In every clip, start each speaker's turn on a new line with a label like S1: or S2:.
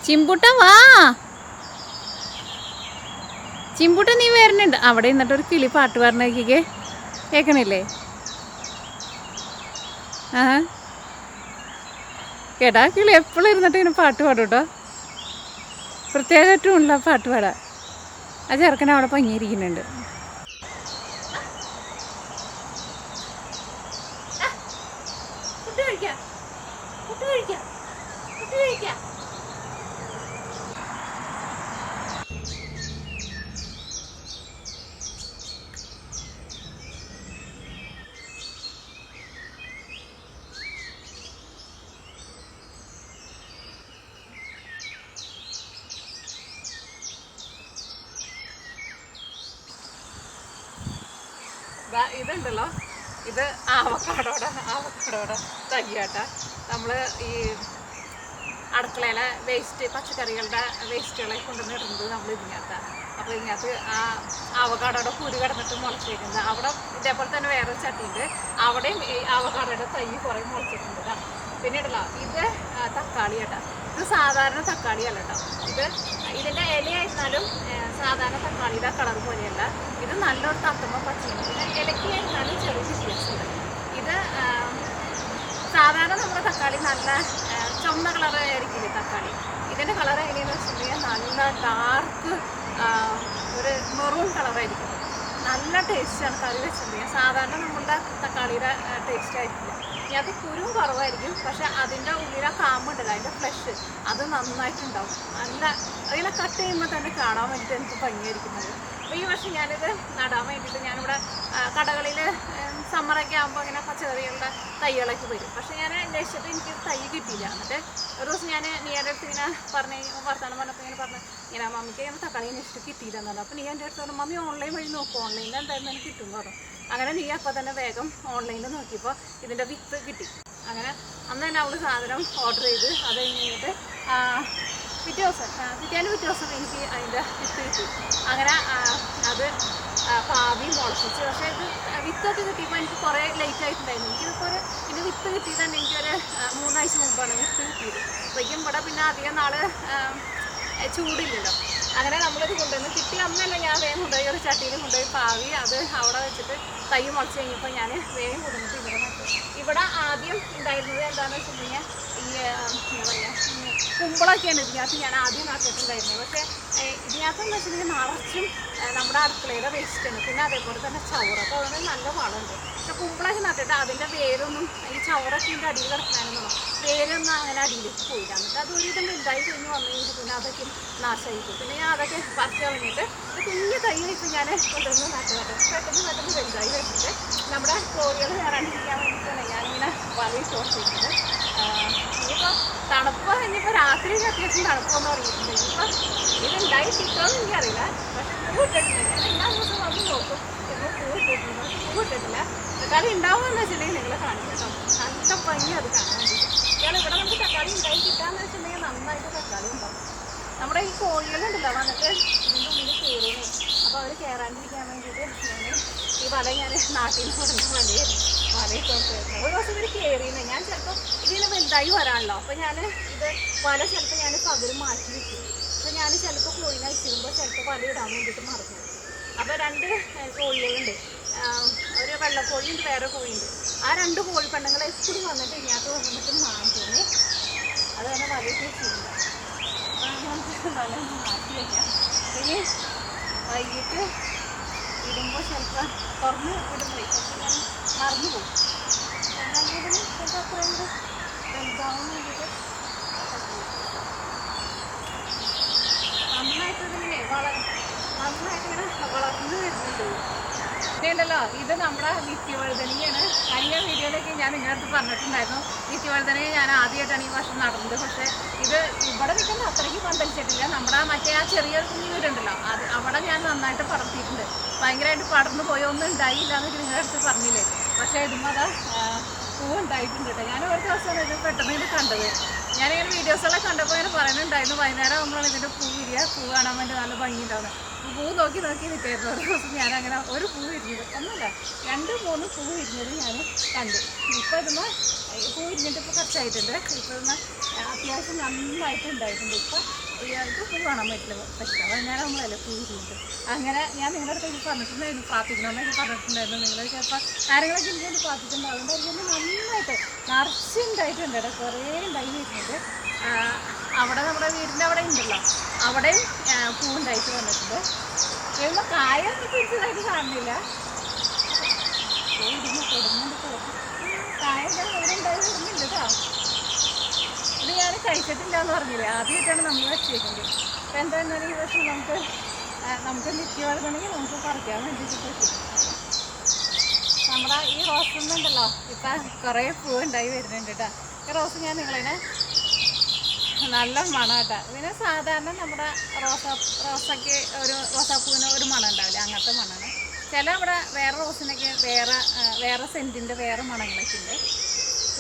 S1: ചിമ്പുട്ട വാ, ചിമ്പുട്ട നീ വരുന്നുണ്ട്. അവിടെ നിന്നിട്ടൊരു കിളി പാട്ട് പറഞ്ഞേക്കേ, കേൾക്കണില്ലേ? ആ കേട്ടാ, കിളി എപ്പോഴും ഇരുന്നിട്ട് ഇങ്ങനെ പാട്ട് പാടും കേട്ടോ. പ്രത്യേകമായിട്ടുള്ള പാട്ട് പാടാ. ആ ചെറുക്കൻ അവിടെ പങ്ങിയിരിക്കുന്നുണ്ട്. ഇതുണ്ടല്ലോ, ഇത് ആവക്കാടോടെ തയ്യാട്ട. നമ്മൾ ഈ അടുക്കളയിലെ വേസ്റ്റ്, പച്ചക്കറികളുടെ വേസ്റ്റുകളൊക്കെ കൊണ്ടുവന്ന് ഇടുന്നത് നമ്മൾ ഇതിനകത്താണ്. അപ്പോൾ ഇതിനകത്ത് ആ ആവക്കാടോടെ കുരു കിടന്നിട്ട് മുളച്ചിരിക്കുന്നത്. അവിടെ ഇതേപോലെ തന്നെ വേറൊരു ചട്ടിയുണ്ട്, അവിടെയും ഈ ആവക്കാടോടെ തൈ കുറേ മുളച്ചിട്ടുണ്ട്. പിന്നെ ഇടല, ഇത് തക്കാളി കേട്ടോ. ഇത് സാധാരണ തക്കാളിയല്ല കേട്ടോ. ഇതിൻ്റെ ഇലയായിരുന്നാലും സാധാരണ തക്കാളിയുടെ കളർ പോലെയല്ല. ഇത് നല്ലൊരു തത്തുമ്പ പച്ചയാണ്. പിന്നെ ഇലക്കായിരുന്നാലും ചെറിയ വ്യത്യാസമുണ്ട്. ഇത് സാധാരണ നമ്മുടെ തക്കാളി നല്ല ചുമന്ന കളർ ആയിരിക്കില്ലേ തക്കാളി. ഇതിൻ്റെ കളർ എങ്ങനെയാണെന്ന് വെച്ചിട്ടുണ്ടെങ്കിൽ നല്ല ഡാർക്ക് ഒരു മെറൂൺ കളറായിരിക്കും. നല്ല ടേസ്റ്റാണ് കറി വെച്ചിട്ടുണ്ടെങ്കിൽ. സാധാരണ നമ്മളുടെ തക്കാളിയുടെ ടേസ്റ്റ് ആയിരിക്കില്ല. ഇനി അത് കുരുവും കുറവായിരിക്കും, പക്ഷെ അതിൻ്റെ ഉള്ളിലെ കാമ്പുണ്ടല്ലോ, അതിൻ്റെ ഫ്ലഷ് അത് നന്നായിട്ടുണ്ടാവും. നല്ല അതിനെ കട്ട് ചെയ്യുമ്പോൾ തന്നെ കാണാൻ വേണ്ടിയിട്ട് എനിക്ക് ഭംഗിയായിരിക്കുന്നത്. അപ്പോൾ ഈ വർഷം ഞാനിത് നടാൻ വേണ്ടിയിട്ട് ഞാനിവിടെ കടകളിൽ സമ്മറൊക്കെ ആകുമ്പോൾ ഇങ്ങനെ പച്ചക്കറികളുടെ തൈകളൊക്കെ വരും. പക്ഷേ ഞാൻ അന്വേഷിച്ചിട്ട് എനിക്ക് തൈ കിട്ടിയില്ല. എന്നിട്ട് ഒരു ദിവസം ഞാൻ നീയുടെ അടുത്ത് ഇങ്ങനെ വർത്തമാനം പറഞ്ഞപ്പോൾ ഇങ്ങനെ പറഞ്ഞു, ഇങ്ങനെ മമ്മിക്ക് ഇങ്ങനെ തക്കാളി അന്വേഷിച്ചിട്ട് കിട്ടിയില്ല എന്നാണ്. അപ്പോൾ നീ എൻ്റെ അടുത്ത് പറഞ്ഞു, മമ്മി ഓൺലൈൻ വഴി നോക്കും, ഓൺലൈനിൽ എന്തായാലും എനിക്ക് കിട്ടും പറഞ്ഞു. അങ്ങനെ നീ അപ്പോൾ തന്നെ വേഗം ഓൺലൈനിൽ നോക്കിയപ്പോൾ ഇതിൻ്റെ വിത്ത് കിട്ടി. അങ്ങനെ അന്ന് തന്നെ അവൾ സാധനം ഓർഡർ ചെയ്ത് അത് കഴിഞ്ഞിട്ട് പിറ്റേ ദിവസം എനിക്ക് അതിൻ്റെ വിത്ത് കിട്ടി. അങ്ങനെ അത് പാവി മുളപ്പിച്ച്. പക്ഷേ ഇത് വിത്തൊക്കെ കിട്ടിയപ്പോൾ എനിക്ക് കുറേ ലേറ്റ് ആയിട്ടുണ്ടായിരുന്നു. എനിക്കിതിപ്പോൾ ഇതിൻ്റെ വിത്ത് കിട്ടിയത് തന്നെ എനിക്കൊരു 3 ആഴ്ച മുമ്പാണ് വിത്ത് കിട്ടിയത്. അപ്പോഴേക്കും ഇവിടെ പിന്നെ അധികം നാൾ ചൂടില്ലല്ലോ. അങ്ങനെ നമ്മളിത് കൊണ്ടുവന്ന് കിട്ടി അന്നല്ല ഞാൻ വേഗം കൊണ്ടുപോയി ഒരു ചട്ടിയിൽ കൊണ്ടുപോയി പാവി അത് അവിടെ വെച്ചിട്ട് തൈ മുളച്ച് കഴിഞ്ഞപ്പോൾ ഞാൻ വേഗം കൊണ്ടുവന്നിട്ട് ഇവിടെ നട്ടു. ഇവിടെ ആദ്യം ഉണ്ടായിരുന്നത് എന്താണെന്ന് വെച്ചിട്ടുണ്ടെങ്കിൽ ഈ എന്താ പറയുക കുമ്പളൊക്കെയാണ് ഇതിനകത്ത് ഞാൻ ആദ്യം നട്ടിട്ടുണ്ടായിരുന്നത്. പക്ഷേ ഇതിനകത്തെന്ന് വെച്ചിട്ടുണ്ടെങ്കിൽ നിറച്ചും നമ്മുടെ അടുക്കളയുടെ വേസ്റ്റാണ്. പിന്നെ അതേപോലെ തന്നെ ചവറ്. അപ്പോൾ അതുകൊണ്ട് നല്ല വളമുണ്ട്. പക്ഷെ കുമ്പളൊക്കെ നട്ടിട്ട് അതിൻ്റെ വേരൊന്നും ഈ ചവറൊക്കെ ഇതിൻ്റെ അടിയിൽ കിടക്കാനെന്നോ വേരൊന്നും അങ്ങനെ അടിയിലേക്ക് പോയില്ല. എന്നിട്ട് അത് ഒരുവിധം വലുതായി കഴിഞ്ഞ് വന്നു കഴിഞ്ഞിട്ട് പിന്നെ അതൊക്കെ നാശമായിരിക്കും. പിന്നെ ഞാൻ അതൊക്കെ പറിച്ച് കളഞ്ഞിട്ട് കുഞ്ഞു തൈ വെച്ച് ഞാൻ കൊണ്ടുവന്ന് പെട്ടെന്ന് വലുതായി വെച്ചിട്ട് നമ്മുടെ കോഴികൾ കയറാണ്ടിരിക്കാൻ വേണ്ടിയിട്ടാണ് ഞാനിങ്ങനെ വലയിട്ട് കൊടുത്തിരിക്കുന്നത്. ഇനിയിപ്പോൾ തണുപ്പ് ഇനിയിപ്പോൾ രാത്രി അത്യാവശ്യം തണുപ്പൊന്നും അറിയില്ല. ഇനിയിപ്പോൾ ഇതുണ്ടായി കിട്ടുമെന്ന് എനിക്കറിയില്ല. പക്ഷെ പൂ ഇട്ടിട്ടില്ല. ഞാൻ എല്ലാ ദിവസവും വന്ന് നോക്കും. ഇപ്പോൾ പൂ ഇട്ടിട്ടില്ല. തക്കാളി ഉണ്ടാവുമെന്ന് വെച്ചിട്ടുണ്ടെങ്കിൽ നിങ്ങളെ കാണിക്കും കേട്ടോ. നല്ല ഭംഗി അത് കാണാൻ വേണ്ടിയിട്ട്. കാരണം ഇവിടെ നമുക്ക് തക്കാളി ഉണ്ടായി കിട്ടാന്ന് വെച്ചിട്ടുണ്ടെങ്കിൽ നന്നായിട്ട് തക്കാളി ഉണ്ടാവും. നമ്മുടെ ഈ കോഴികളുണ്ടല്ലോ വന്നിട്ട് ഇതിൻ്റെ ഉള്ളിൽ കയറുന്നു. അപ്പോൾ അവർ കയറാണ്ടിരിക്കാൻ വേണ്ടിയിട്ട് ഈ വല ഞാൻ നാട്ടിൽ നിന്ന് കൊടുക്കുന്ന വലയിട്ട് കൊടുത്തായിരുന്നു. ഒരു ദിവസം ഇവർ കയറിയെന്ന്. ഞാൻ ചിലപ്പോൾ ഇതിന് വലുതായി വരാമല്ലോ. അപ്പോൾ ഞാൻ ഇത് വല ചിലപ്പോൾ ഞാൻ പകരം മാറ്റി വയ്ക്കും. അപ്പോൾ ഞാൻ ചിലപ്പോൾ കോഴിനെ അയച്ചിരുമ്പോൾ ചിലപ്പോൾ വല ഇടാൻ വേണ്ടിയിട്ട് മറന്നു. അപ്പോൾ 2 കോഴികളുണ്ട്. ഒരു വെള്ളക്കോഴിയുണ്ട്, വേറെ കോഴിയുണ്ട്. ആ 2 കോഴിപ്പെണ്ണുങ്ങൾ എപ്പോഴും വന്നിട്ട് ഇതിനകത്ത് വന്നിട്ട് മാറ്റുന്നു. അത് തന്നെ വലയിട്ട് വെച്ചിട്ടുണ്ട്. അപ്പോൾ നമുക്ക് വല മാറ്റി വയ്ക്കാം. ഇനി വൈകിട്ട് ഇടുമ്പോൾ ചിലപ്പോൾ തുറന്ന് ഇടുമ്പോഴേ ഞാൻ മറന്നു പോകും. എന്നാൽ ഇതിന് ചിലപ്പോൾ അത്രയും കൂടെ വലുതാവാൻ വേണ്ടിയിട്ട് നന്നായിട്ടിങ്ങനെ നന്നായിട്ടിങ്ങനെ വളർന്നു വരുന്നുണ്ട്. ഇതുണ്ടല്ലോ, ഇത് നമ്മുടെ നിത്യവഴുതനയാണ്. കഴിഞ്ഞ വീഡിയോയിലേക്ക് ഞാൻ നിങ്ങളടുത്ത് പറഞ്ഞിട്ടുണ്ടായിരുന്നു. നിത്യവഴുതനയെ ഞാൻ ആദ്യമായിട്ടാണ് ഈ വർഷം നടുന്നത്. പക്ഷേ ഇത് ഇവിടെ നിൽക്കുന്ന അത്രയ്ക്ക് പന്തലിച്ചിട്ടില്ല. നമ്മുടെ മറ്റേ ആ ചെറിയ കുഞ്ഞു വീടുണ്ടല്ലോ, അത് അവിടെ ഞാൻ നന്നായിട്ട് പടർത്തിയിട്ടുണ്ട്. ഭയങ്കരമായിട്ട് പടർന്നു പോയി, ഒന്നും ഉണ്ടായില്ല എന്നൊക്കെ നിങ്ങളുടെ അടുത്ത് പറഞ്ഞില്ലേ. പക്ഷേ ഇതുമ്പോൾ അത് പൂവ് ഉണ്ടായിട്ടുണ്ട് കേട്ടോ. ഞാൻ ഒരു ദിവസം ഇത് പെട്ടെന്ന് ഇത് കണ്ടത്. ഞാനിങ്ങനെ വീഡിയോസെല്ലാം കണ്ടപ്പോൾ ഇങ്ങനെ പറയുന്നുണ്ടായിരുന്നു വൈകുന്നേരം ആകുമ്പോഴാണ് ഇതിൻ്റെ പൂ വിരിയുക, പൂ കാണാൻ വേണ്ടി നല്ല ഭംഗി ഉണ്ടാവുന്നത്. പൂ നോക്കി നിൽക്കായിരുന്നു. ഒരു ദിവസം ഞാനങ്ങനെ ഒരു പൂ വിരിഞ്ഞത് ഒന്നുമില്ല, 2-3 പൂ വിരിഞ്ഞത് ഞാൻ കണ്ടു. ഇപ്പോൾ ഇതൊന്ന് പൂ വിരിഞ്ഞിട്ട് ഇപ്പോൾ കുറച്ചായിട്ടുണ്ട്. ഇപ്പോൾ ഇന്ന് അത്യാവശ്യം നന്നായിട്ട് ഉണ്ടായിട്ടുണ്ട്. ഇപ്പോൾ ഇത് പൂ കാണാൻ പറ്റില്ല, ഞാൻ നമ്മളല്ലേ പൂ വിരിഞ്ഞിട്ട്. അങ്ങനെ ഞാൻ നിങ്ങളുടെ അടുത്ത് പറഞ്ഞിട്ടുണ്ടായിരുന്നു, പ്രാർത്ഥിക്കണമെന്നൊക്കെ പറഞ്ഞിട്ടുണ്ടായിരുന്നു. നിങ്ങൾ ചിലപ്പോൾ ആരെങ്കിലൊക്കെ എനിക്ക് പ്രാർത്ഥിച്ചിട്ടുണ്ട്. അതുകൊണ്ടായിരിക്കും നന്നായിട്ട് നിറച്ചുണ്ടായിട്ടുണ്ട്. ഇവിടെ കുറേ ഉണ്ടായി വരുന്നത്. അവിടെ നമ്മുടെ വീടിൻ്റെ അവിടെ ഉണ്ടല്ലോ, അവിടെയും പൂ ഉണ്ടായിട്ട് വന്നിട്ടുണ്ട്. വരുമ്പോൾ കായൊന്നും പിടിച്ചതായിട്ട് കാണുന്നില്ല. കായ ഇവിടെ ഉണ്ടായി വരുന്നുണ്ട് കേട്ടോ. ഇത് ഞാൻ കഴിച്ചിട്ടില്ല എന്ന് പറഞ്ഞില്ലേ, ആദ്യമായിട്ടാണ് നമ്മൾ വെച്ചേക്കുന്നത്. അപ്പം എന്താണെന്നാലും ഈ വർഷം നമുക്ക് നിത്യവർദ്ധനെങ്കിൽ നമുക്ക് പറിക്കാൻ വേണ്ടിയിട്ട് പറ്റും. നമ്മുടെ ഈ റോസൊന്നുണ്ടല്ലോ ഇപ്പം കുറേ പൂ ഉണ്ടായി വരുന്നുണ്ട് കേട്ടോ. ഈ റോസ് ഞാൻ നിങ്ങളതിനെ നല്ല മണം കേട്ടോ. പിന്നെ സാധാരണ നമ്മുടെ റോസയ്ക്ക് റോസാപ്പൂവിന് ഒരു മണം ഉണ്ടാവില്ല, അങ്ങനത്തെ മണമാണ്. ചില ഇവിടെ വേറെ റോസിനൊക്കെ വേറെ സെൻറ്റിൻ്റെ വേറെ മണങ്ങളൊക്കെ ഉണ്ട്.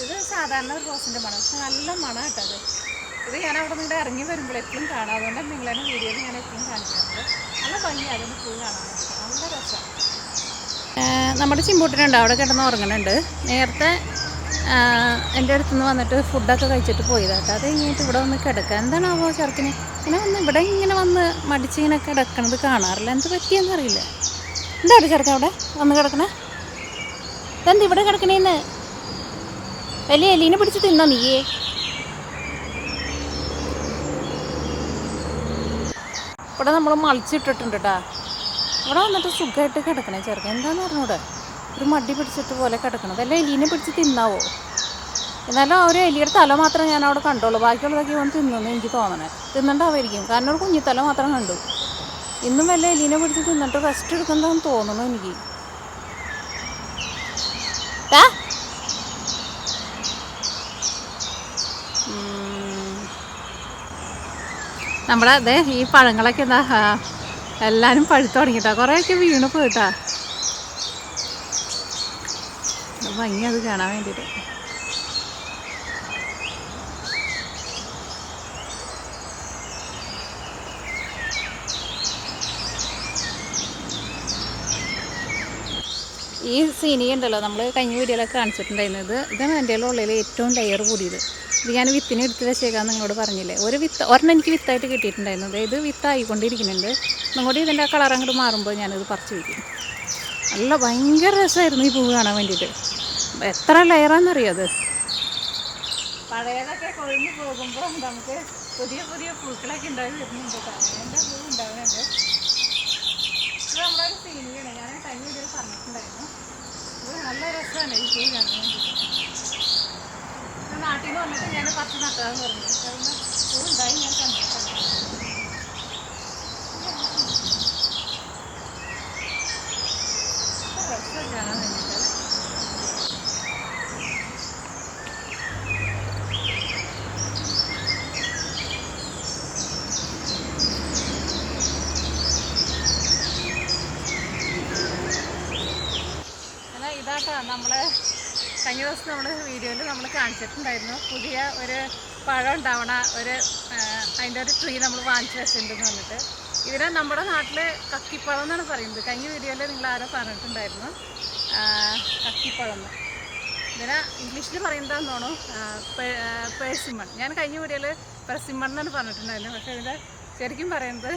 S1: ഇത് സാധാരണ ഒരു റോസിൻ്റെ മണം, പക്ഷെ നല്ല മണം കേട്ടോ അത്. ഇത് ഞാൻ അവിടെ നിങ്ങളുടെ ഇറങ്ങി വരുമ്പോൾ എപ്പോഴും കാണാം. അതുകൊണ്ട് നിങ്ങളെ വീഡിയോയിൽ ഞാൻ എപ്പോഴും കാണിക്കാറുണ്ട്. നല്ല ഭംഗിയാണ് അതിന് പൂ കാണാൻ വേണ്ടിയിട്ട്, നല്ല രസമാണ്. നമ്മുടെ ചിമ്പൂട്ടിനുണ്ട്, അവിടെ കിടന്ന് ഉറങ്ങുന്നുണ്ട്. നേരത്തെ എൻ്റെ അടുത്തുനിന്ന് വന്നിട്ട് ഫുഡൊക്കെ കഴിച്ചിട്ട് പോയതാട്ടോ. അത് കഴിഞ്ഞിട്ട് ഇവിടെ വന്ന് കിടക്കുക. എന്താണാവോ ചെറുക്കിന് ഇങ്ങനെ വന്ന് മടിച്ചിങ്ങനെ കിടക്കണത് കാണാറില്ല. എന്ത് പറ്റിയെന്നറിയില്ല. എന്താണ് ചെറുക്കൻ അവിടെ വന്ന് കിടക്കണേ? ഇതെന്ത് ഇവിടെ കിടക്കണേന്ന്? വലിയ എലീനെ പിടിച്ച് തിന്നോ നീയേ? ഇവിടെ നമ്മൾ മളിച്ചിട്ടിട്ടുണ്ട് കേട്ടോ. ഇവിടെ വന്നിട്ട് സുഖമായിട്ട് കിടക്കണേ ചെറുക്കൻ. എന്താന്ന് പറഞ്ഞൂടെ, ഒരു മടി പിടിച്ചിട്ട് പോലെ കിടക്കണം. വല്ല എലീനെ പിടിച്ച് തിന്നാവോ? എന്നാലും ഒരു എലിയുടെ തല മാത്രമേ ഞാൻ അവിടെ കണ്ടുള്ളൂ. ബാക്കിയുള്ളതൊക്കെ ഇവൻ തിന്നെന്ന് എനിക്ക് തോന്നണേ. തിന്നണ്ടാവായിരിക്കും, കാരണം ഒരു കുഞ്ഞിത്തല മാത്രം കണ്ടു. ഇന്നും വല്ല എലീനെ പിടിച്ച് തിന്നിട്ട് റെസ്റ്റ് എടുക്കുന്നതെന്ന് തോന്നുന്നു എനിക്ക്. നമ്മുടെ അതെ ഈ പഴങ്ങളൊക്കെ എന്താ എല്ലാവരും പഴുത്ത് തുടങ്ങിയിട്ടാ. കുറേയൊക്കെ വീണ് പോയിട്ടാ. ഭംഗി അത് കാണാൻ വേണ്ടിയിട്ട്. ഈ സീനി ഉണ്ടല്ലോ, നമ്മൾ കഴിഞ്ഞ വീഡിയോയിലൊക്കെ കാണിച്ചിട്ടുണ്ടായിരുന്നത്. ഇതാണ് എൻ്റെ ഉള്ളിൽ ഏറ്റവും ലെയർ കൂടിയത്. ഇത് ഞാൻ വിത്തിന് എടുത്ത് വെച്ചേക്കാന്ന് നിങ്ങളോട് പറഞ്ഞില്ലേ. ഒരെണ്ണം എനിക്ക് വിത്തായിട്ട് കിട്ടിയിട്ടുണ്ടായിരുന്നത്. ഇത് വിത്തായിക്കൊണ്ടിരിക്കുന്നുണ്ട്. ഒന്നുകൂടി ഇതിൻ്റെ കളർ അങ്ങോട്ട് മാറുമ്പോൾ ഞാനിത് പറിച്ച് വയ്ക്കും. നല്ല ഭയങ്കര രസമായിരുന്നു ഈ പൂവ് കാണാൻ വേണ്ടിയിട്ട്. എത്ര ലെയറാണെന്നറിയോ അത്. പഴയതൊക്കെ കൊഴിഞ്ഞ് പോകുമ്പോൾ നമുക്ക് പുതിയ പുതിയ പൂക്കളൊക്കെ ഉണ്ടായി വരുന്നുണ്ട്. എൻ്റെ പൂ ഉണ്ടാകുന്നുണ്ട്. ഇത് നമ്മുടെ ഒരു സീനിയാണ്, ഞാൻ കഴിഞ്ഞ വീഡിയോയിൽ പറഞ്ഞിട്ടുണ്ടായിരുന്നു. ഇത് നല്ല രസമാണ് ഈ പൂ കാണാൻ വേണ്ടിയിട്ട്. നാട്ടിൽ നിന്ന് വന്നിട്ട് ഞാൻ പറിച്ച് നട്ടതാന്ന് പറഞ്ഞു. പക്ഷെ അതൊന്ന് പൂ ഉണ്ടായി ഞാൻ കണ്ടിട്ടുണ്ട്. രസം കാണാൻ വേണ്ടിയിട്ട്. ഇതാട്ടോ നമ്മളെ കഴിഞ്ഞ ദിവസം നമ്മൾ വീഡിയോയിൽ നമ്മൾ കാണിച്ചിട്ടുണ്ടായിരുന്നു. പുതിയ ഒരു പഴം ഉണ്ടാവണ അതിൻ്റെ ഒരു ട്രീ നമ്മൾ വാങ്ങിച്ച് വെച്ചിട്ടുണ്ടെന്ന് പറഞ്ഞിട്ട്. ഇതിനെ നമ്മുടെ നാട്ടിൽ കക്കിപ്പഴം എന്നാണ് പറയുന്നത്. കഴിഞ്ഞ വീഡിയോയിൽ നിങ്ങൾ ആരോ പറഞ്ഞിട്ടുണ്ടായിരുന്നു കക്കിപ്പഴം എന്ന്. ഇതിനെ ഇംഗ്ലീഷിൽ പറയുന്നതെന്ന് തോന്നുന്നു പേഴ്സിമൺ. ഞാൻ കഴിഞ്ഞ വീഡിയോയിൽ പെർസിമൺ എന്നാണ് പറഞ്ഞിട്ടുണ്ടായിരുന്നു. പക്ഷേ ഇതിൻ്റെ ശരിക്കും പറയുന്നത്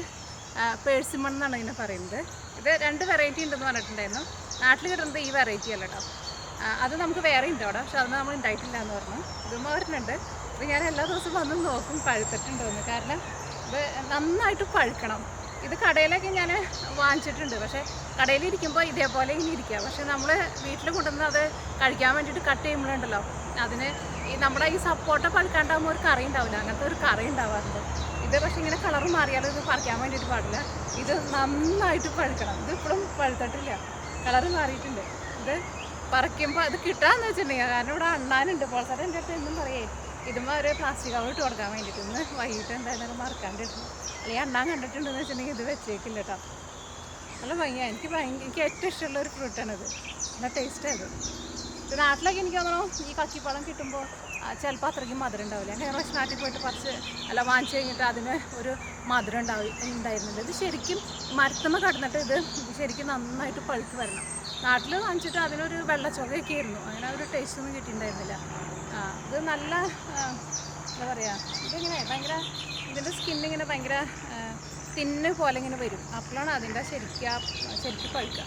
S1: പേഴ്സിമൺ എന്നാണ് ഇതിനെ പറയുന്നത്. ഇത് 2 വെറൈറ്റി ഉണ്ടെന്ന് പറഞ്ഞിട്ടുണ്ടായിരുന്നു. നാട്ടിൽ കിട്ടുന്നത് ഈ വെറൈറ്റി അല്ല കേട്ടോ. അത് നമുക്ക് വേറെ ഉണ്ട് അവിടെ, പക്ഷെ അത് നമ്മൾ ഉണ്ടായിട്ടില്ല എന്ന് പറഞ്ഞു. ഇതും വരുന്നുണ്ട്. ഇത് ഞാൻ എല്ലാ ദിവസവും വന്ന് നോക്കും പഴുത്തിട്ടുണ്ടോയെന്ന്. കാരണം ഇത് നന്നായിട്ട് പഴുക്കണം. ഇത് കടയിലൊക്കെ ഞാൻ വാങ്ങിച്ചിട്ടുണ്ട്. പക്ഷേ കടയിലിരിക്കുമ്പോൾ ഇതേപോലെ ഇങ്ങനെ ഇരിക്കുക. പക്ഷേ നമ്മൾ വീട്ടിൽ കൊണ്ടുവന്ന് അത് കഴിക്കാൻ വേണ്ടിയിട്ട് കട്ട് ചെയ്യുമ്പോഴുണ്ടല്ലോ, അതിന് നമ്മുടെ ഈ സപ്പോട്ട പഴുക്കാണ്ടാകുമ്പോൾ ഒരു കറി ഉണ്ടാവില്ല, അങ്ങനത്തെ ഒരു കറി ഉണ്ടാവാറുണ്ട്. ഇത് പക്ഷേ ഇങ്ങനെ കളർ മാറിയാലും ഇത് പറിക്കാൻ വേണ്ടിയിട്ട് പാടില്ല. ഇത് നന്നായിട്ട് പഴുക്കണം. ഇത് ഇപ്പോഴും പഴുത്തിട്ടില്ല, കളർ മാറിയിട്ടുണ്ട്. ഇത് പറിക്കുമ്പോൾ അത് കിട്ടാമെന്ന് വെച്ചിട്ടുണ്ടെങ്കിൽ, കാരണം ഇവിടെ അണ്ണാനുണ്ട്. പോൾസാരം എൻ്റെ അടുത്ത് എന്നും പറയേ ഇതുമ്പോൾ ഒരു പ്ലാസ്റ്റിക് കവർ ഇട്ട് കൊടുക്കാൻ വേണ്ടിയിട്ട്. ഇന്ന് വൈകിട്ട് എന്തായാലും മറക്കാണ്ടിരുന്നു. അല്ലെങ്കിൽ അണ്ണാൻ കണ്ടിട്ടുണ്ടെന്ന് വെച്ചിട്ടുണ്ടെങ്കിൽ ഇത് വെച്ചേക്കില്ല കേട്ടോ. നല്ല ഭംഗിയാണ്. എനിക്ക് ഏറ്റവും ഇഷ്ടമുള്ള ഒരു ഫ്രൂട്ടാണിത്. നല്ല ടേസ്റ്റായത്. ഇത് നാട്ടിലൊക്കെ എനിക്ക് തോന്നണം ഈ കക്കിപ്പഴം കിട്ടുമ്പോൾ ചിലപ്പോൾ അത്രയ്ക്ക് മധുരം ഉണ്ടാവില്ല. ഞാൻ കഴിഞ്ഞ നാട്ടിൽ പോയിട്ട് വാങ്ങിച്ച് കഴിഞ്ഞിട്ട് അതിന് ഒരു മധുരം ഉണ്ടായിരുന്നില്ല. ഇത് ശരിക്കും മരത്തുമ്മ കടന്നിട്ട് ഇത് ശരിക്കും നന്നായിട്ട് പഴുത്ത് വരണം. നാട്ടിൽ വാങ്ങിച്ചിട്ട് അതിനൊരു വെള്ളച്ചൊവയൊക്കെ ആയിരുന്നു, അങ്ങനെ ഒരു ടേസ്റ്റൊന്നും കിട്ടിയിട്ടുണ്ടായിരുന്നില്ല. ഇത് നല്ല എന്താ പറയുക, ഇതിങ്ങനെ ഭയങ്കര ഇതിൻ്റെ സ്കിന്നിങ്ങനെ ഭയങ്കര തിന്ന് പോലെ ഇങ്ങനെ വരും. അപ്പോഴാണ് അതിൻ്റെ ശരിക്കും പഴുക്കുക.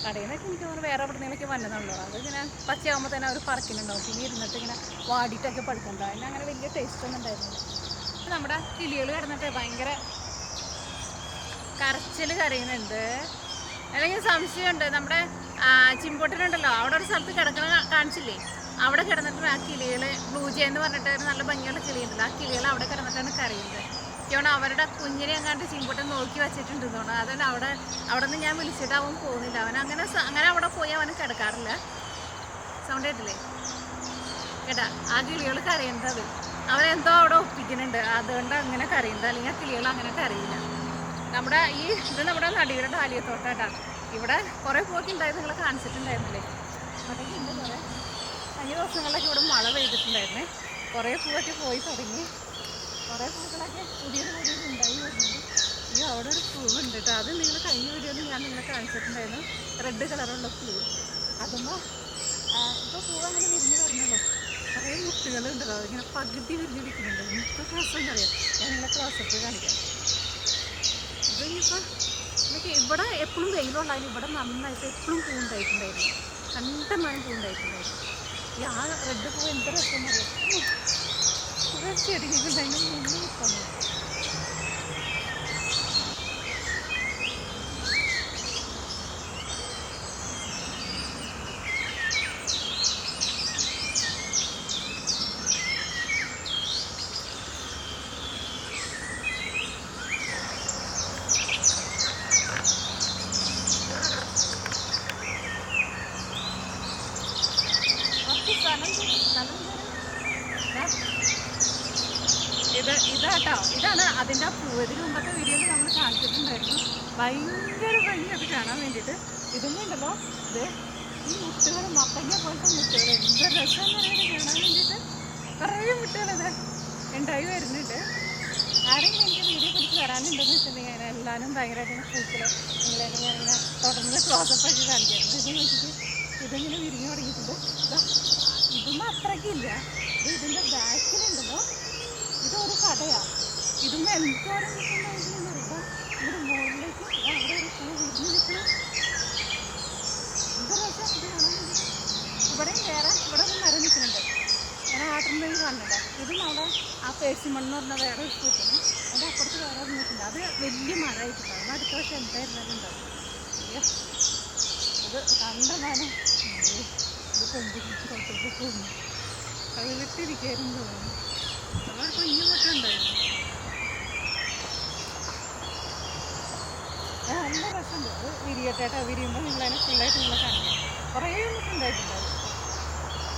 S1: കടയിൽ നിന്നൊക്കെ എനിക്ക് തോന്നുന്നു വേറെ എവിടെയെങ്കിലൊക്കെ വന്നതാണല്ലോ. അതിങ്ങനെ പച്ചയാകുമ്പോൾ തന്നെ അവർ പറക്കുന്നുണ്ടാവും, പിന്നെ ഇരുന്നിട്ട് ഇങ്ങനെ വാടിയിട്ടൊക്കെ പഴുക്കുന്നുണ്ടാവും. അതിന് അങ്ങനെ വലിയ ടേസ്റ്റൊന്നും ഉണ്ടായിരുന്നില്ല. നമ്മുടെ കിളികൾ കിടന്നിട്ട് ഭയങ്കര കരച്ചിൽ കരയുന്നുണ്ട്. അല്ലെങ്കിൽ സംശയമുണ്ട്, നമ്മുടെ ചിമ്പോട്ടിലുണ്ടല്ലോ അവിടെ ഒരു സ്ഥലത്ത് കിടക്കണ കാണിച്ചില്ലേ, അവിടെ കിടന്നിട്ട് ആ കിളികൾ ബ്ലൂ ജേ എന്ന് പറഞ്ഞിട്ട് ഒരു നല്ല ഭംഗിയുള്ള കിളിയുണ്ടല്ലോ, ആ കിളികൾ അവിടെ കിടന്നിട്ടാണ് കരയുന്നത്. ഇവണ് അവരുടെ കുഞ്ഞിനെ എങ്ങാണ്ട് ചിമ്പോട്ടൻ നോക്കി വെച്ചിട്ടുണ്ട് തോന്നുന്നു. അതുകൊണ്ട് അവിടെ നിന്ന് ഞാൻ വിളിച്ചിട്ട് അവൻ പോകുന്നില്ല. അവൻ അങ്ങനെ അവിടെ പോയി അവന് കിടക്കാറില്ല. സൗണ്ട് കേട്ടില്ലേ കേട്ടാ, ആ കിളികൾ കരയുന്നത് അവനെന്തോ അവിടെ ഒപ്പിക്കുന്നുണ്ട്, അതുകൊണ്ട് അങ്ങനെ കരയുന്നത്. അല്ലെങ്കിൽ ആ കിളികൾ അങ്ങനെ കരയില്ല. ഇത് നമ്മുടെ നടിയുടെ ഡാലിയത്തോട്ടാ. ഇവിടെ കുറേ പൂവൊക്കെ ഉണ്ടായത് നിങ്ങളെ കാണിച്ചിട്ടുണ്ടായിരുന്നില്ലേ. അതൊക്കെ ഉണ്ട് കുറേ. കഴിഞ്ഞ ദിവസങ്ങളിലൊക്കെ ഇവിടെ മഴ പെയ്തിട്ടുണ്ടായിരുന്നേ. കുറേ പൂവൊക്കെ പോയി തുടങ്ങി. കുറേ പൂക്കളൊക്കെ പുതിയത് ഉണ്ടായി വരുന്നുണ്ട്. അവിടെ ഒരു പൂവുണ്ട് കേട്ടോ. അത് നിങ്ങൾ കഴിഞ്ഞ വീഡിയോയിൽ ഞാൻ നിങ്ങളെ കാണിച്ചിട്ടുണ്ടായിരുന്നു, റെഡ് കളറുള്ള പൂവ്. അതുമ്പോൾ ഇപ്പോൾ പൂവ് അങ്ങനെ വിരിഞ്ഞ് വരുന്നല്ലോ. കുറേ മുട്ടുകളുണ്ടല്ലോ, ഇങ്ങനെ പകുതി വിരിഞ്ഞിരിക്കുന്നുണ്ട്. ഇപ്പോൾ ക്ലാസ് എന്നറിയാം, ഞാൻ നിങ്ങളെ ക്ലാസ്സൊക്കെ കാണിക്കാം. ഇതിപ്പോൾ ഇവിടെ എപ്പോഴും വെയിലുണ്ടായിരുന്നു. ഇവിടെ നന്നായിട്ട് എപ്പോഴും പൂവുണ്ടായിട്ടുണ്ടായിരുന്നു, കണ്ടമാനം പൂവുണ്ടായിട്ടുണ്ടായിരുന്നു. ആ റെഡ് പൂവ് എന്ത് രസം അറിയാം. ചെടികളുണ്ട്, അതിൻ്റെ മുന്നിൽ നിൽക്കുന്നു. ഇതാണ് അതിൻ്റെ പൂവ്. ഇതിന് മുമ്പത്തെ വീഡിയോയിൽ നമ്മൾ കാണിച്ചിട്ടുണ്ടായിരുന്നു. ഭയങ്കര ഭംഗി അത് കാണാൻ വേണ്ടിയിട്ട്. ഇതൊന്നും ഉണ്ടല്ലോ, ഇത് ഈ മുട്ടുകൾ മത്തങ്ങ പോലത്തെ മുട്ടുകൾ എന്ത് രസമെന്ന് പറയുന്നത് കാണാൻ വേണ്ടിയിട്ട്. കുറേ മുട്ടുകൾ ഇത് ഉണ്ടായി വരുന്നുണ്ട്. ആരെങ്കിലും എനിക്ക് വീഡിയോ പിടിച്ച് വരാനുണ്ടെന്ന് വെച്ചിട്ടുണ്ടെങ്കിൽ എല്ലാവരും ഭയങ്കരമായിട്ട് പൂക്കൾ നിങ്ങളെ ഞാനിങ്ങനെ തുടർന്ന് ക്ലോസപ്പൊക്കെ കാണിക്കായിരുന്നു. ഇത് നോക്കിയിട്ട് ഇതിങ്ങനെ വിരിഞ്ഞു തുടങ്ങിയിട്ടുണ്ട്. ഇതൊന്നും അത്രയ്ക്കില്ല. ഇതിൻ്റെ ബാക്കിലുണ്ടല്ലോ, ഇതൊരു കടയാണ്. ഇതൊന്നും എന്തോരം നിൽക്കുന്നുണ്ടായിരുന്നു അറിയാം. ഇതിൻ്റെ മുകളിലേക്ക് അവിടെ ഒരു പൂ വിരിഞ്ഞ് നിൽക്കണം. എന്ത് രസം ഇത് കാണാൻ വേണ്ടി. ഇവിടെ ഒരു മരം നിൽക്കുന്നുണ്ട്, ഞാൻ ആട്ടുമ്പോൾ കാണുന്നുണ്ട്. ഇതും അവിടെ ആ പേഴ്സിമണ്ണ് പറഞ്ഞ വേറെ ഒരു പൂക്കാണ്. അതിൻ്റെ അപ്പുറത്ത് വേറെ ഒരു നിൽക്കുന്നുണ്ട്. അത് വലിയ മരമായിട്ടുണ്ടാവും. അത് അടുത്ത വർഷം എന്തായിരുന്നാലും ഉണ്ടാവും. ഇത് കണ്ടമാനം ഇത് കൊണ്ടിരിക്കും പോകുന്നു. അത് വിട്ടിരിക്കായിരുന്നു തോന്നുന്നു. അവർ കുഞ്ഞു മുട്ടുണ്ടായിരുന്നു. നല്ല രസമുണ്ട്. അത് വിരിയട്ടേട്ടാ. വിരിയുമ്പോൾ നിങ്ങളതിനെ ഫുള്ളായിട്ട് നിങ്ങളെ കാണിക്കാം. കുറേ മുട്ടുണ്ടായിട്ടുണ്ടാവും.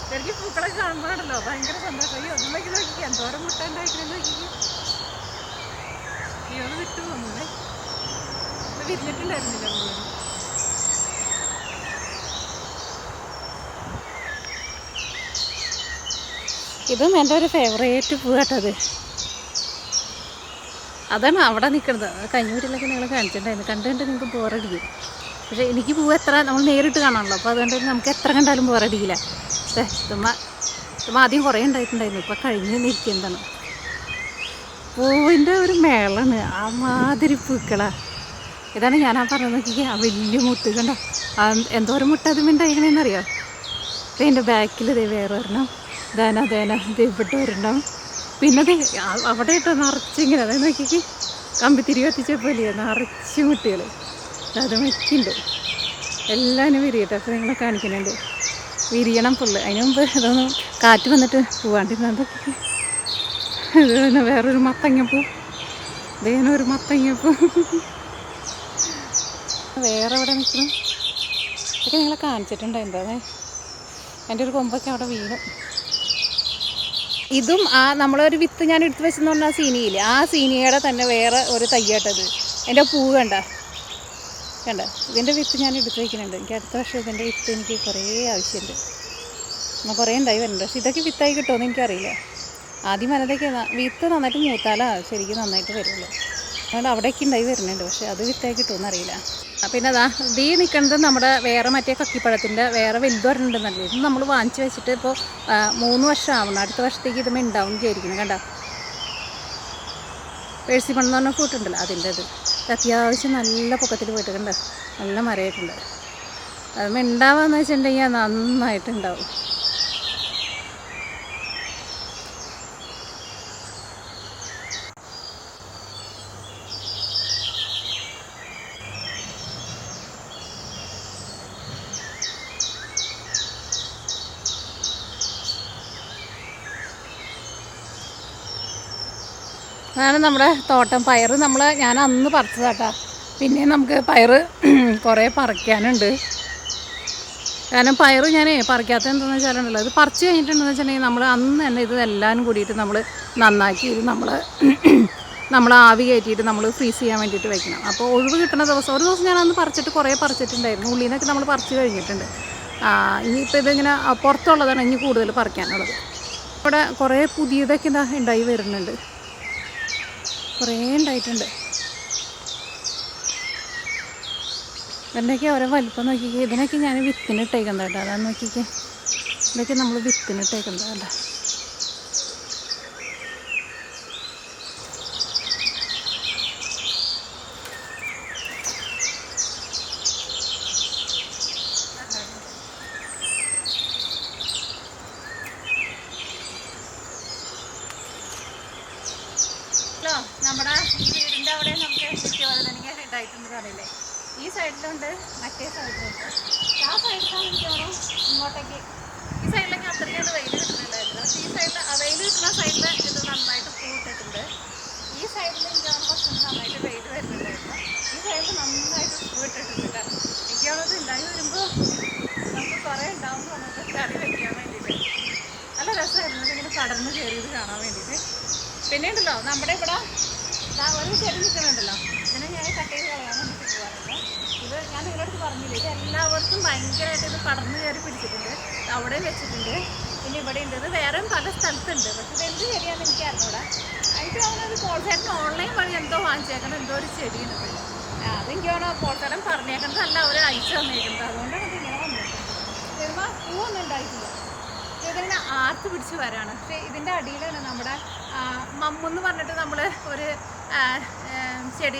S1: ശരിക്കും പൂക്കളൊക്കെ കാണുമ്പോഴാണല്ലോ ഭയങ്കര സന്തോഷം. അയ്യോ അതിലേക്ക് നോക്കിക്കുക, എന്തോരം മുട്ട ഉണ്ടായിരിക്കണമെന്ന് നോക്കിക്കുക. അയ്യോ അത് വിട്ടു പോകുന്നേ. അത് വിരിഞ്ഞിട്ടുണ്ടായിരുന്നില്ല മുഴുവൻ. ഇതും എൻ്റെ ഒരു ഫേവറേറ്റ് പൂ കേട്ടത്. അതാണ് അവിടെ നിൽക്കുന്നത്. കഴിഞ്ഞ വീട്ടിലൊക്കെ നിങ്ങൾ കാണിച്ചിട്ടുണ്ടായിരുന്നു. കണ്ടുകൊണ്ട് നിങ്ങൾക്ക് ബോറടിക്കും. പക്ഷേ എനിക്ക് പൂ എത്ര നമ്മൾ നേരിട്ട് കാണാമല്ലോ, അപ്പോൾ അതുകൊണ്ട് നമുക്ക് എത്ര കണ്ടാലും ബോറടിക്കില്ല. ഇതുമ്മ ആദ്യം കുറേ ഉണ്ടായിട്ടുണ്ടായിരുന്നു, ഇപ്പോൾ കഴിഞ്ഞ് നിൽക്കുന്നതാണ്. പൂവിൻ്റെ ഒരു മേളാണ്. ആ മാതിരി പൂക്കളാണ്. ഇതാണ് ഞാനാ പറഞ്ഞത്. നോക്കിക്കുക, ആ വലിയ മുട്ട് കണ്ടോ, എന്തോരം മുട്ട അതും ഉണ്ടായിരിക്കണേന്നറിയോ. ഇതിൻ്റെ ബാക്കിൽ ഇതേ വേറെ ഒരെണ്ണം, ദേന ഇവിടെ ഒരെണ്ണം. പിന്നെ അവിടെ ഇട്ടോ നിറച്ചിങ്ങനെ, അതായത് നോക്കിക്ക് കമ്പിത്തിരി കത്തിച്ചപ്പോലേ നിറച്ച് മുട്ടികൾ. അത് മെച്ചുണ്ട്. എല്ലാവരും വിരിയട്ടെ. അപ്പോൾ നിങ്ങളെ കാണിക്കുന്നുണ്ട്. വിരിയണം ഫുള്ള്. അതിന് മുമ്പ് ഇതൊന്നും കാറ്റ് വന്നിട്ട് പോവാണ്ടിരുന്ന അതൊക്കെ. ഇത് തന്നെ വേറൊരു മത്തങ്ങപ്പൂ. ഇതേനൊരു മത്തങ്ങപ്പൂ വേറെ എവിടെ നിൽക്കണം. ഇതൊക്കെ നിങ്ങളെ കാണിച്ചിട്ടുണ്ടായിരുന്നേ. എൻ്റെ ഒരു കൊമ്പൊക്കെ അവിടെ വീണു. ഇതും നമ്മളൊരു വിത്ത് ഞാൻ എടുത്ത് വെച്ചെന്ന് പറഞ്ഞാൽ സീനിയില്ലേ, ആ സീനിയുടെ തന്നെ വേറെ ഒരു തയ്യാട്ടത്. എൻ്റെ പൂവ് കണ്ട ഇതിൻ്റെ വിത്ത് ഞാൻ എടുത്ത് വയ്ക്കുന്നുണ്ട്. എനിക്ക് അടുത്ത വർഷം ഇതിൻ്റെ വിത്ത് എനിക്ക് കുറേ ആവശ്യമുണ്ട്. കുറേ ഉണ്ടായി വരുന്നുണ്ട്. പക്ഷെ ഇതൊക്കെ വിത്തായി കിട്ടുമെന്ന് എനിക്കറിയില്ല. ആദ്യം വലതൊക്കെ വിത്ത് നന്നായിട്ട് മൂത്താലാ ശരിക്കും നന്നായിട്ട് വരുള്ളൂ. അതുകൊണ്ട് അവിടേക്ക് ഉണ്ടായി വരുന്നുണ്ട്. പക്ഷെ അത് വിത്തായി കിട്ടുമെന്ന് അറിയില്ല. പിന്നെ അതാ ദീ നിൽക്കുന്നത് നമ്മുടെ വേറെ മറ്റേ കക്കിപ്പഴത്തിൻ്റെ വേറെ വലുതൊരെണ്ണുണ്ടെന്നല്ലേ. ഇത് നമ്മൾ വാങ്ങിച്ച് വെച്ചിട്ട് ഇപ്പോൾ 3 വർഷം ആവണം. അടുത്ത വർഷത്തേക്ക് ഇത് ഉണ്ടാവും വിചാരിക്കണം. കണ്ടോ, പേഴ്സിമൺ എന്ന് പറഞ്ഞ ഫ്രൂട്ട് ഉണ്ടല്ലോ അതിൻ്റെ അത് അത്യാവശ്യം നല്ല പൊക്കത്തിൽ പോയിട്ട് കണ്ടോ, നല്ല മരമായിട്ടുണ്ട്. അത് ഉണ്ടാവാന്ന് വെച്ചിട്ടുണ്ടെങ്കിൽ നന്നായിട്ടുണ്ടാവും. അതാണ് നമ്മുടെ തോട്ടം. പയർ ഞാൻ അന്ന് പറിച്ചതാട്ടാ. പിന്നെ നമുക്ക് പയർ കുറേ പറിക്കാനുണ്ട്. കാരണം പയർ ഞാൻ പറിക്കാത്ത എന്താണെന്ന് വെച്ചാലുണ്ടല്ലോ, ഇത് പറിച്ച് കഴിഞ്ഞിട്ടുണ്ടെന്ന് വെച്ചിട്ടുണ്ടെങ്കിൽ നമ്മൾ അന്ന് തന്നെ ഇത് എല്ലാം കൂടിയിട്ട് നമ്മൾ നന്നാക്കി ഇത് നമ്മൾ ആവി കയറ്റിയിട്ട് നമ്മൾ ഫ്രീസ് ചെയ്യാൻ വേണ്ടിയിട്ട് വെക്കണം. അപ്പോൾ ഒഴിവ് കിട്ടുന്ന ദിവസം ഒരു ദിവസം ഞാൻ അന്ന് പറിച്ചിട്ട് കുറേ പറിച്ചിട്ടുണ്ടായിരുന്നു. ഉള്ളിൽ നിന്നൊക്കെ നമ്മൾ പറിച്ച് കഴിഞ്ഞിട്ടുണ്ട്. ഇനിയിപ്പോൾ ഇതിങ്ങനെ പുറത്തുള്ളതാണ് ഇനി കൂടുതൽ പറിക്കാനുള്ളത്. ഇവിടെ കുറേ പുതിയതൊക്കെ ഉണ്ടായി വരുന്നുണ്ട്. കുറേ ഉണ്ടായിട്ടുണ്ട്. ഇതിൻ്റെയൊക്കെ ഓരോ വലിപ്പം നോക്കിക്കേ. ഇതിനൊക്കെ ഞാൻ വിത്തിനിട്ടേക്കുന്നത് കേട്ടോ. അതാന്ന് നോക്കിക്കേ, ഇതൊക്കെ നമ്മൾ വിത്തിനിട്ടേക്കുന്നത് കേട്ടോ. നമ്മുടെ ഈ വീടിൻ്റെ അവിടെ നമുക്ക് നിത്യവഴുതനങ്ങ ഉണ്ടായിട്ടുണ്ട് അറിയില്ലേ. ഈ സൈഡിലുണ്ട്, മറ്റേ സൈഡിലുണ്ട്. ആ സൈഡിലാണ് എനിക്കോറും ഇങ്ങോട്ടേക്ക് ഈ സൈഡിലേക്ക് അത്രയ്ക്ക് വെയിൽ കിട്ടുന്നുണ്ടായിരുന്നു. പക്ഷേ ഈ സൈഡിൽ വെയിൽ കിട്ടുന്ന സൈഡിൽ ഇത് നന്നായിട്ട് പൂട്ടിട്ടുണ്ട്. ഈ സൈഡിൽ എനിക്കോറും കുറച്ചും നന്നായിട്ട് വെയിൽ വരുന്നുണ്ടായിരുന്നു. ഈ സൈഡിൽ നന്നായിട്ട് പൂട്ടിട്ടുണ്ട്. എനിക്കത് ഉണ്ടായി വരുമ്പോൾ നമുക്ക് കുറേ ഉണ്ടാവും പറഞ്ഞിട്ട് കറി വയ്ക്കാൻ വേണ്ടിയിട്ട് നല്ല രസമായിരുന്നു. ഇങ്ങനെ പടർന്ന് കയറിയത് കാണാൻ വേണ്ടിയിട്ട്. പിന്നെ ഉണ്ടല്ലോ നമ്മുടെ ഇവിടെ ഒരു ചെടി നിൽക്കുന്നുണ്ടല്ലോ, ഇതിനെ ഞാൻ കട്ട് ചെയ്ത് കളയാൻ വേണ്ടിയിട്ട് പോകാറുണ്ട്. ഇത് ഞാൻ നിങ്ങളുടെ അടുത്ത് പറഞ്ഞില്ല, ഇത് എല്ലാവർക്കും ഭയങ്കരമായിട്ട് ഇത് പടർന്ന് കയറി പിടിച്ചിട്ടുണ്ട്. അവിടെ വെച്ചിട്ടുണ്ട്. പിന്നെ ഇവിടെ ഉണ്ട്. ഇത് വേറെ പല സ്ഥലത്തുണ്ട്. പക്ഷെ ഇത് എന്ത് ചെടിയാണെന്ന് എനിക്ക് അറിഞ്ഞൂടാ. എനിക്ക് തോന്നുന്നത് പോൾസേട്ടൻ ഓൺലൈൻ വഴി എന്തോ വാങ്ങിച്ചേക്കണം, എന്തോ ഒരു ചെടിയുണ്ട്. അതെനിക്ക് തോന്നുന്നു പോൾസേട്ടൻ പറഞ്ഞേക്കുന്നതല്ല, അവർ അയച്ചു തന്നേക്കുന്നത്. അതുകൊണ്ടാണ് ഇത് ഇങ്ങനെ വന്നിട്ടുണ്ട്. ചിലപ്പോൾ പൂവൊന്നും ഉണ്ടായിട്ടില്ല. ഇതിങ്ങനെ ആർത്ത് പിടിച്ച് വരാണ്. പക്ഷേ ഇതിൻ്റെ അടിയിലാണ് നമ്മുടെ മമ്മെന്ന് പറഞ്ഞിട്ട് നമ്മൾ ഒരു ചെടി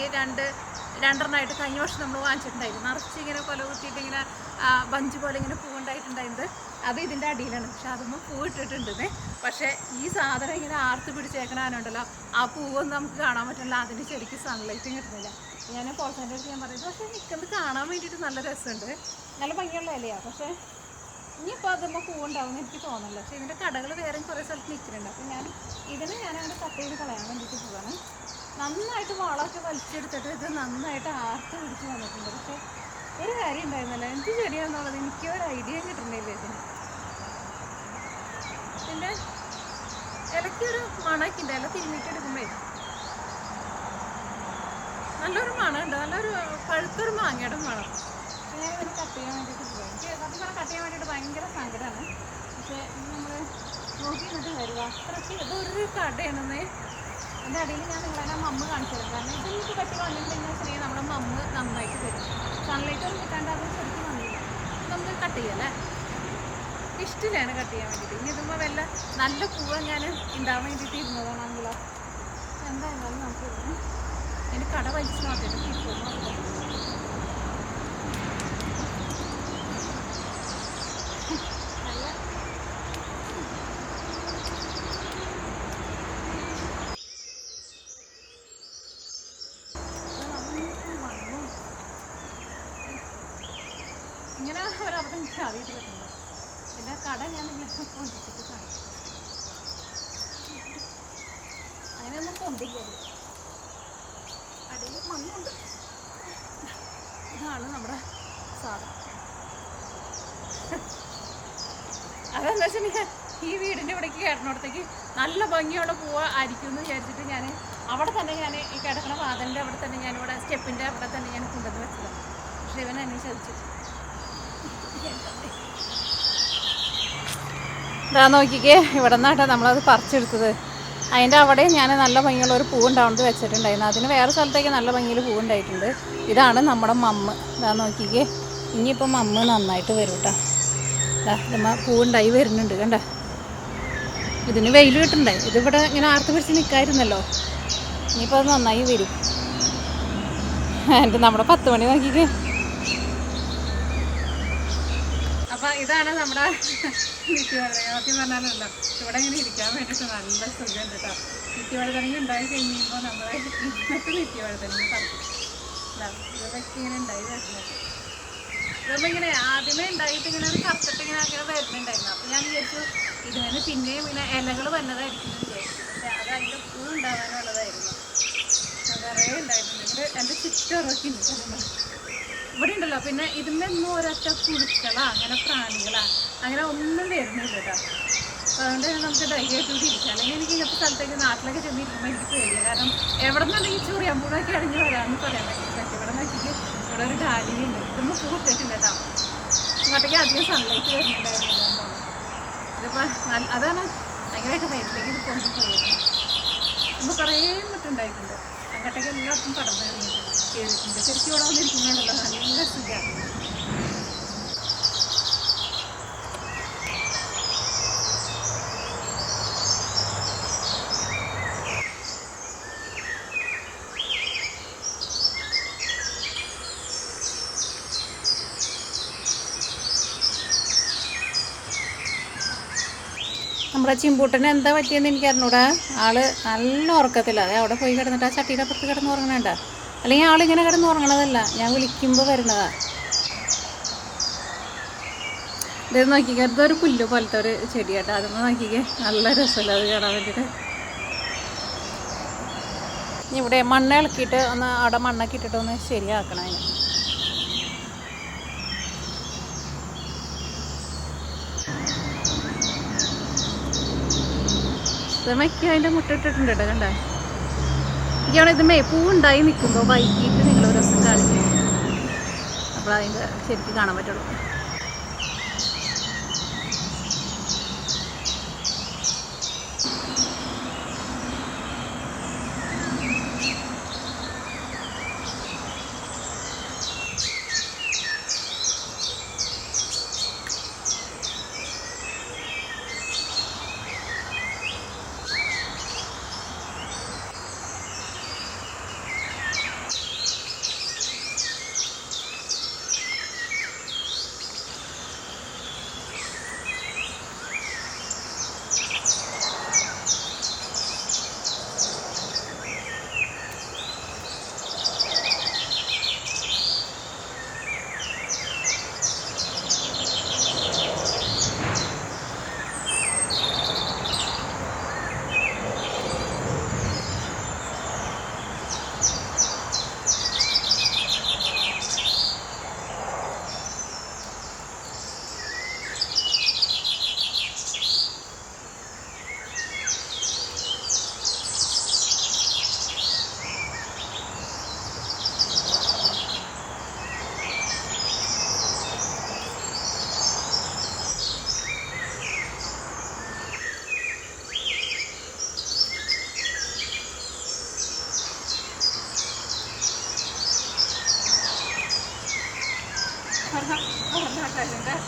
S1: രണ്ടെണ്ണമായിട്ട് കഴിഞ്ഞ വർഷം നമ്മൾ വാങ്ങിച്ചിട്ടുണ്ടായിരുന്നു. നിറച്ച് ഇങ്ങനെ കൊല കുത്തിയിട്ട് ഇങ്ങനെ ബഞ്ച് പോലെ ഇങ്ങനെ പൂവുണ്ടായിട്ടുണ്ടായിരുന്നത്. അത് ഇതിൻ്റെ അടിയിലാണ്. പക്ഷെ അതൊന്നും പൂ ഇട്ടിട്ടുണ്ട്. പക്ഷേ ഈ സാധനം ഇങ്ങനെ ആർത്ത് പിടിച്ചേക്കണാനുണ്ടല്ലോ, ആ പൂവൊന്നും നമുക്ക് കാണാൻ പറ്റില്ല. അതിന് ശരിക്കും സൺലൈറ്റും കിട്ടുന്നില്ല. ഞാൻ പോൾസേൻ്റെ അടുത്ത് ഞാൻ പറയുന്നത്, പക്ഷേ നിൽക്കുന്നത് കാണാൻ വേണ്ടിയിട്ട് നല്ല രസമുണ്ട്, നല്ല ഭംഗിയുള്ള ഇലയാണ്. പക്ഷേ ഇനിയിപ്പോൾ അതുമ്പോൾ പൂവുണ്ടാവുമെന്ന് എനിക്ക് തോന്നില്ല. പക്ഷേ ഇതിൻ്റെ കടകൾ വേറെ കുറേ സ്ഥലത്ത് നിൽക്കുന്നുണ്ട്. അപ്പോൾ ഞാനങ്ങനെ കട്ട് ചെയ്ത് കളയാൻ വേണ്ടിയിട്ട് പോവാണ്. നന്നായിട്ട് വളമൊക്കെ വലിച്ചെടുത്തിട്ട് ഇത് നന്നായിട്ട് ആർത്ത് പിടിച്ച് വന്നിട്ടുണ്ട്. പക്ഷേ ഒരു കാര്യം ഉണ്ടായിരുന്നില്ല, എന്ത് ചെടിയാണെന്നുള്ളത് എനിക്ക് ഒരു ഐഡിയ കിട്ടുന്നില്ല. ഇതിൻ്റെ ഇലയ്ക്കൊരു മണമൊക്കെ ഉണ്ട്. ഇല തിരുമ്മിട്ട് എടുക്കുമ്പോഴേ നല്ലൊരു മണമുണ്ട്, നല്ലൊരു പഴുത്തൊരു മാങ്ങയുടെ മണം. ഞാൻ ഇതിന് കട്ട് ചെയ്യാൻ വേണ്ടിയിട്ട് പോകാം. എനിക്ക് സത്യം കട്ട് ചെയ്യാൻ വേണ്ടിയിട്ട് ഭയങ്കര സങ്കടമാണ്. പക്ഷേ നമ്മൾ നോക്കി നിന്നിട്ട് വരിക അത്രയ്ക്ക് ഇതൊരു കടയാണെന്ന്. എൻ്റെ അടിയിൽ ഞാൻ നിങ്ങളെ മമ്മ് കാണിച്ചു തരാം. കാരണം ഇത് എനിക്ക് പറ്റി വന്നിട്ടുണ്ടെന്ന് വെച്ചിട്ടുണ്ടെങ്കിൽ നമ്മുടെ മമ്മ് നന്നായിട്ട് തരും. സൺലൈറ്റ് ഒന്നും കിട്ടാണ്ട് അത് ശരിക്കും വന്നില്ല. നമുക്ക് കട്ട് ചെയ്യാം അല്ലേ. ഇഷ്ടമാണ് കട്ട് ചെയ്യാൻ വേണ്ടിയിട്ട്. ഇനി ഇതുമ്പോൾ വല്ല നല്ല പൂവ് ഞാൻ ഉണ്ടാവാൻ വേണ്ടിയിട്ട് ഇരുന്നതാണെങ്കിലോ. എന്തായാലും നമുക്ക് അതിൻ്റെ കട വലിച്ച് നോക്കിയിട്ട് തിരിച്ചു നോക്കാം. ഇങ്ങനെ ഒരർത്ഥം എനിക്ക് അറിയിട്ട് പറ്റുന്നത്. പിന്നെ കട ഞാൻ നിങ്ങളെ കൊണ്ടിട്ട് കാണിച്ചു. അതിനൊന്നും കൊണ്ടില്ല. അടിയിൽ മണ്ണുണ്ട്. ഇതാണ് നമ്മുടെ സാധനം. അതെന്താ വെച്ചിട്ടുണ്ടെങ്കിൽ ഈ വീടിൻ്റെ ഇവിടേക്ക് കയറുന്നിടത്തേക്ക് നല്ല ഭംഗിയുള്ള പൂവ് ആയിരിക്കും എന്ന് വിചാരിച്ചിട്ട് ഞാൻ അവിടെ തന്നെ ഈ കിടക്കണ വാതിലിൻ്റെ അവിടെ തന്നെ ഞാനിവിടെ സ്റ്റെപ്പിൻ്റെ അവിടെ തന്നെ ഞാൻ കൊണ്ടുവന്ന് വെച്ചതാണ്. പക്ഷെ ഇവൻ എന്നെ ചതിച്ചു. ഇതാ നോക്കിക്കേ, ഇവിടെ നിന്നാട്ടോ നമ്മളത് പറിച്ചെടുത്തത്. അതിൻ്റെ അവിടെ ഞാൻ നല്ല ഭംഗിയുള്ള ഒരു പൂവുണ്ടാവുന്നത് വെച്ചിട്ടുണ്ടായിരുന്നു. അതിന് വേറെ സ്ഥലത്തേക്ക് നല്ല ഭംഗിയിൽ പൂവുണ്ടായിട്ടുണ്ട്. ഇതാണ് നമ്മുടെ മമ്മ്. ഇതാ നോക്കിക്കേ, ഇനിയിപ്പോൾ മമ്മ് നന്നായിട്ട് വരും കേട്ടോ. ഇതാ ഇതമ്മ പൂവുണ്ടായി വരുന്നുണ്ട് കണ്ട. ഇതിന് വെയിൽ കിട്ടണ്ടേ, ഇതിവിടെ ഇങ്ങനെ ആർത്ത് പിടിച്ച് നിൽക്കായിരുന്നല്ലോ. ഇനിയിപ്പോൾ അത് നന്നായി വരും. എൻ്റെ നമ്മുടെ 10 മണി നോക്കിക്കേ. അപ്പം ഇതാണ് നമ്മുടെ നിത്യവഴുതനങ്ങ പറഞ്ഞാലല്ലോ. ഇവിടെ ഇങ്ങനെ ഇരിക്കാൻ വേണ്ടിയിട്ട് നല്ല സുഖമുണ്ട് കേട്ടോ. നിത്യവഴുതനങ്ങ ഉണ്ടായി കഴിയുമ്പോൾ നമ്മൾ ഇന്നത്തെ നിത്യവഴുതനങ്ങ പറിക്കും. ഇതൊക്കെ ഇങ്ങനെ ഉണ്ടായി വരുന്നത്. ഇതൊന്നും ഇങ്ങനെ ആദ്യമേ ഉണ്ടായിട്ട് ഇങ്ങനെ ഒരു കറുത്തിട്ട് ഇങ്ങനെ അങ്ങനെ വരുന്നുണ്ടായിരുന്നു. അപ്പം ഞാൻ വിചാരിച്ചു ഇതിന് പിന്നെയും ഇങ്ങനെ ഇലകൾ വന്നതായിരിക്കും എന്ന് വിചാരിച്ചു. പക്ഷെ അത് അതിൻ്റെ പൂ ഉണ്ടാകാനുള്ളതായിരുന്നു. നിറയെ ഉണ്ടായിട്ടുണ്ട്. ഇവിടെ എൻ്റെ ചുറ്റുറക്കി ഇവിടെ ഉണ്ടല്ലോ. പിന്നെ ഇതിൻ്റെയൊന്നും ഒരൊറ്റ പുഴുക്കളാ അങ്ങനെ പ്രാണികളാ അങ്ങനെ ഒന്നും വരുന്നില്ല കേട്ടോ. അപ്പോൾ അതുകൊണ്ട് നമുക്ക് ധൈര്യമായിട്ട് കൂടി ഇരിക്കാം. അല്ലെങ്കിൽ എനിക്ക് ഇങ്ങനത്തെ സ്ഥലത്തേക്ക് നാട്ടിലൊക്കെ ചെന്നിരിക്കുമ്പോൾ എനിക്ക് പേടിയാണ്. കാരണം എവിടെ നിന്നാണ് ഈ ചുറിയാമ്പൂടൊക്കെ അടിഞ്ഞ് വരാമെന്ന് പറയാൻ പറ്റില്ല. ഇവിടെ നോക്കിയിട്ട് ഇവിടെ ഒരു ഡാലിയുണ്ട്. ഇതൊന്നും പൂ ഇട്ടിട്ടില്ല കേട്ടോ. ഇങ്ങോട്ടേക്ക് അധികം സൺലൈറ്റ് വരുന്നുണ്ടായിരുന്നില്ല. ഇതിപ്പോൾ അതാണ് ഭയങ്കരമായിട്ട് സൈഡിലേക്ക് ഇത് കൊണ്ട് പോകുന്നത്. നമ്മൾ കുറേ മറ്റുണ്ടായിട്ടുണ്ട്. അങ്ങോട്ടേക്ക് എല്ലാവർക്കും പടർന്നു കയറിയിട്ടുണ്ട്. ശരിക്കും ഇവിടെ വന്നിരിക്കുന്നുണ്ടല്ലോ, നല്ല സുഖമാണ്. നമ്മുടെ ചിമ്പൂട്ടന് എന്താ പറ്റിയെന്ന് എനിക്ക് അറിഞ്ഞൂടാ. ആള് നല്ല ഉറക്കത്തില്ല. അതെ അവിടെ പോയി കിടന്നിട്ട് ആ ചട്ടിയുടെ അപ്പുറത്ത് കിടന്ന് ഉറങ്ങണേണ്ട. അല്ലെങ്കിൽ ആളിങ്ങനെ കിടന്ന് ഉറങ്ങണതല്ല, ഞാൻ വിളിക്കുമ്പോൾ വരുന്നതാ. ഇത് നോക്കിക്കേ, ഇതൊരു പുല്ല് പോലത്തെ ഒരു ചെടിയാട്ടോ. അതൊന്ന് നോക്കിക്കേ, നല്ല രസമല്ല അത് കാണാൻ വേണ്ടിയിട്ട്. ഇവിടെ മണ്ണ് ഇളക്കിയിട്ട് ഒന്ന് അവിടെ മണ്ണൊക്കെ ഇട്ടിട്ട് ഒന്ന് ശരിയാക്കണം അതിന്. മയ്ക്ക് അതിൻ്റെ മുട്ട ഇട്ടിട്ടുണ്ട് കേട്ടോ. കണ്ട എനിക്കാണ് ഇത് പൂവുണ്ടായി നിൽക്കുമ്പോൾ വൈകിട്ട് നിങ്ങളൊരു ദിവസം കാണിക്കും. അപ്പോൾ അതിൻ്റെ ശരിക്കും കാണാൻ പറ്റുള്ളൂ.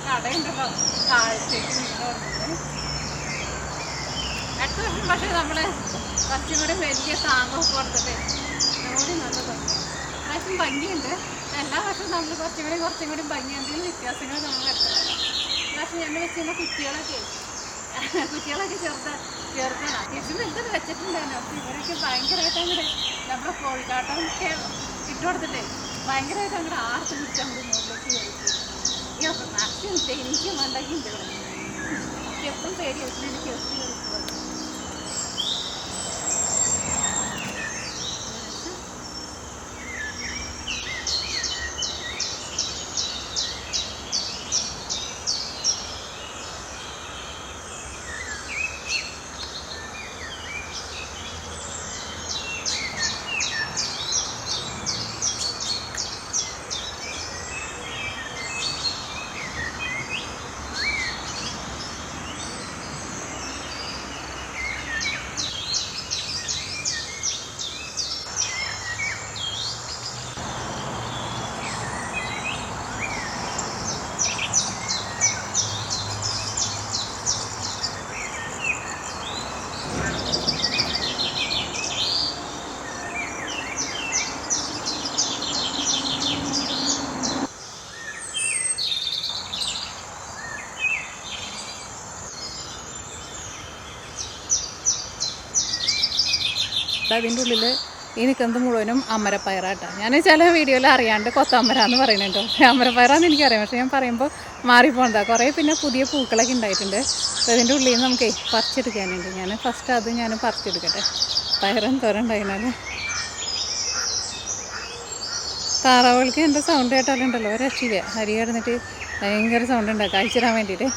S1: കടയുണ്ടല്ലോ താഴത്തേക്ക് വീണ് വന്നത്. അടുത്ത വർഷം പക്ഷേ നമ്മൾ കുറച്ചും കൂടി വലിയ താങ്ങൊക്കെ കൊടുത്തിട്ട് ഓടി നല്ലതാണ്. പ്രാവശ്യം ഭംഗിയുണ്ട്. എല്ലാ വർഷവും നമ്മൾ കുറച്ചും കൂടി ഭംഗി എന്തെങ്കിലും വ്യത്യാസങ്ങൾ നമ്മൾ വരുത്തണം. പക്ഷേ ഞങ്ങൾ വെച്ചിരുന്ന കുട്ടികളൊക്കെ ചെറുതാണ്. അത്യാവശ്യം വലുത് വെച്ചിട്ടുണ്ടായിരുന്നു. അപ്പോൾ ഇവരൊക്കെ ഭയങ്കരമായിട്ട് അങ്ങോട്ട് നമ്മുടെ കോഴിക്കാട്ടം ഒക്കെ ഇട്ട് കൊടുത്തിട്ടേ ഭയങ്കരമായിട്ട് അങ്ങോട്ട് ആർത്ത് പിടിച്ച് അങ്ങോട്ട് മുകളിലേക്ക് കയറിയിട്ട് നഷ്ടം എനിക്ക് മണ്ടാക്കിണ്ട്. എപ്പോഴും പേടി വെച്ചിട്ട് എനിക്ക് എത്തി കളിക്കുന്നത്. അതിൻ്റെ ഉള്ളിൽ ഈ നിൽക്കുന്നത് മുഴുവനും അമരപ്പയറാട്ടോ. ഞാൻ ചില വീഡിയോയിൽ അറിയാണ്ട് കൊത്തമ്പരാന്ന് പറയുന്നുണ്ട്. പക്ഷേ അമരപ്പയറാന്ന് എനിക്കറിയാം. പക്ഷേ ഞാൻ പറയുമ്പോൾ മാറിപ്പോണ്ടാ. കുറേ പിന്നെ പുതിയ പൂക്കളൊക്കെ ഉണ്ടായിട്ടുണ്ട്. അപ്പോൾ ഇതിൻ്റെ ഉള്ളിൽ നിന്ന് നമുക്ക് പറിച്ചെടുക്കാനുണ്ട്. ഞാൻ ഫസ്റ്റ് അത് ഞാൻ പറിച്ചെടുക്കട്ടെ. പയറും തോരണ്ടായിരുന്നാലേ താറാവുകൾക്ക് എൻ്റെ സൗണ്ട് കേട്ടാലുണ്ടല്ലോ രക്ഷയില്ല. അരി കിടന്നിട്ട് ഭയങ്കര സൗണ്ട് ഉണ്ടാക്കുക അയച്ചിടാൻ വേണ്ടിയിട്ട്.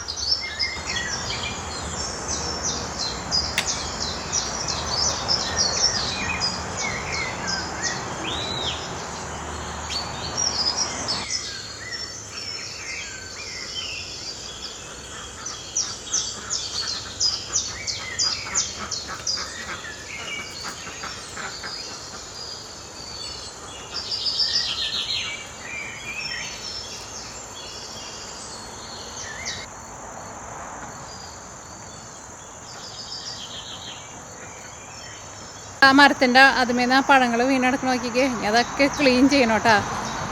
S1: ആ മരത്തിൻ്റെ അതുമേന്ന് ആ പഴങ്ങൾ വീണെടുക്കണ നോക്കിക്കേ. അതൊക്കെ ക്ലീൻ ചെയ്യണം കേട്ടോ.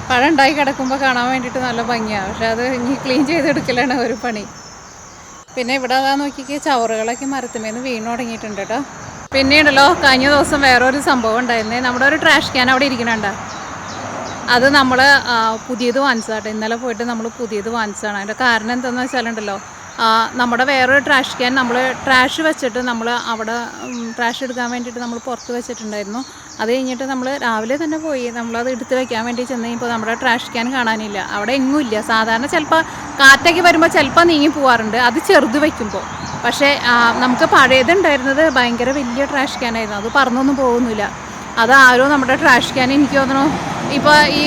S1: പഴം ഉണ്ടായി കിടക്കുമ്പോൾ കാണാൻ വേണ്ടിയിട്ട് നല്ല ഭംഗിയാണ്. പക്ഷെ അത് ഇനി ക്ലീൻ ചെയ്തെടുക്കലാണ് ഒരു പണി. പിന്നെ ഇവിടെ അതാ നോക്കിക്കേ, ചവറുകളൊക്കെ മരത്തുമേന്ന് വീണ് തുടങ്ങിയിട്ടുണ്ട് കേട്ടോ. പിന്നെയുണ്ടല്ലോ കഴിഞ്ഞ ദിവസം വേറൊരു സംഭവം ഉണ്ടായിരുന്നേ. നമ്മുടെ ഒരു ട്രാഷ് ക്യാൻ അവിടെ ഇരിക്കണുണ്ട്. അത് നമ്മൾ പുതിയത് വാങ്ങിച്ചതാട്ടോ. ഇന്നലെ പോയിട്ട് നമ്മൾ പുതിയത് വാങ്ങിച്ചതാണ്. അതിൻ്റെ കാരണം എന്താണെന്ന് വെച്ചാലുണ്ടല്ലോ, നമ്മുടെ വേറൊരു ട്രാഷ് ക്യാൻ നമ്മൾ ട്രാഷ് വെച്ചിട്ട് നമ്മൾ അവിടെ ട്രാഷ് എടുക്കാൻ വേണ്ടിയിട്ട് നമ്മൾ പുറത്ത് വെച്ചിട്ടുണ്ടായിരുന്നു. അത് കഴിഞ്ഞിട്ട് നമ്മൾ രാവിലെ തന്നെ പോയി നമ്മളത് എടുത്ത് വെക്കാൻ വേണ്ടി ചെന്ന് കഴിഞ്ഞപ്പോൾ നമ്മുടെ ട്രാഷ് ക്യാൻ കാണാനില്ല. അവിടെ എങ്ങുമില്ല. സാധാരണ ചിലപ്പോൾ കാറ്റൊക്കെ വരുമ്പോൾ ചിലപ്പോൾ നീങ്ങി പോകാറുണ്ട് അത് ചെറുത് വയ്ക്കുമ്പോൾ. പക്ഷേ നമുക്ക് പഴയതുണ്ടായിരുന്നത് ഭയങ്കര വലിയ ട്രാഷ് ക്യാനായിരുന്നു. അത് പറന്നൊന്നും പോകുന്നില്ല. അത് ആരോ നമ്മുടെ ട്രാഷ് ക്യാൻ എനിക്ക് തോന്നുന്നു ഇപ്പോൾ ഈ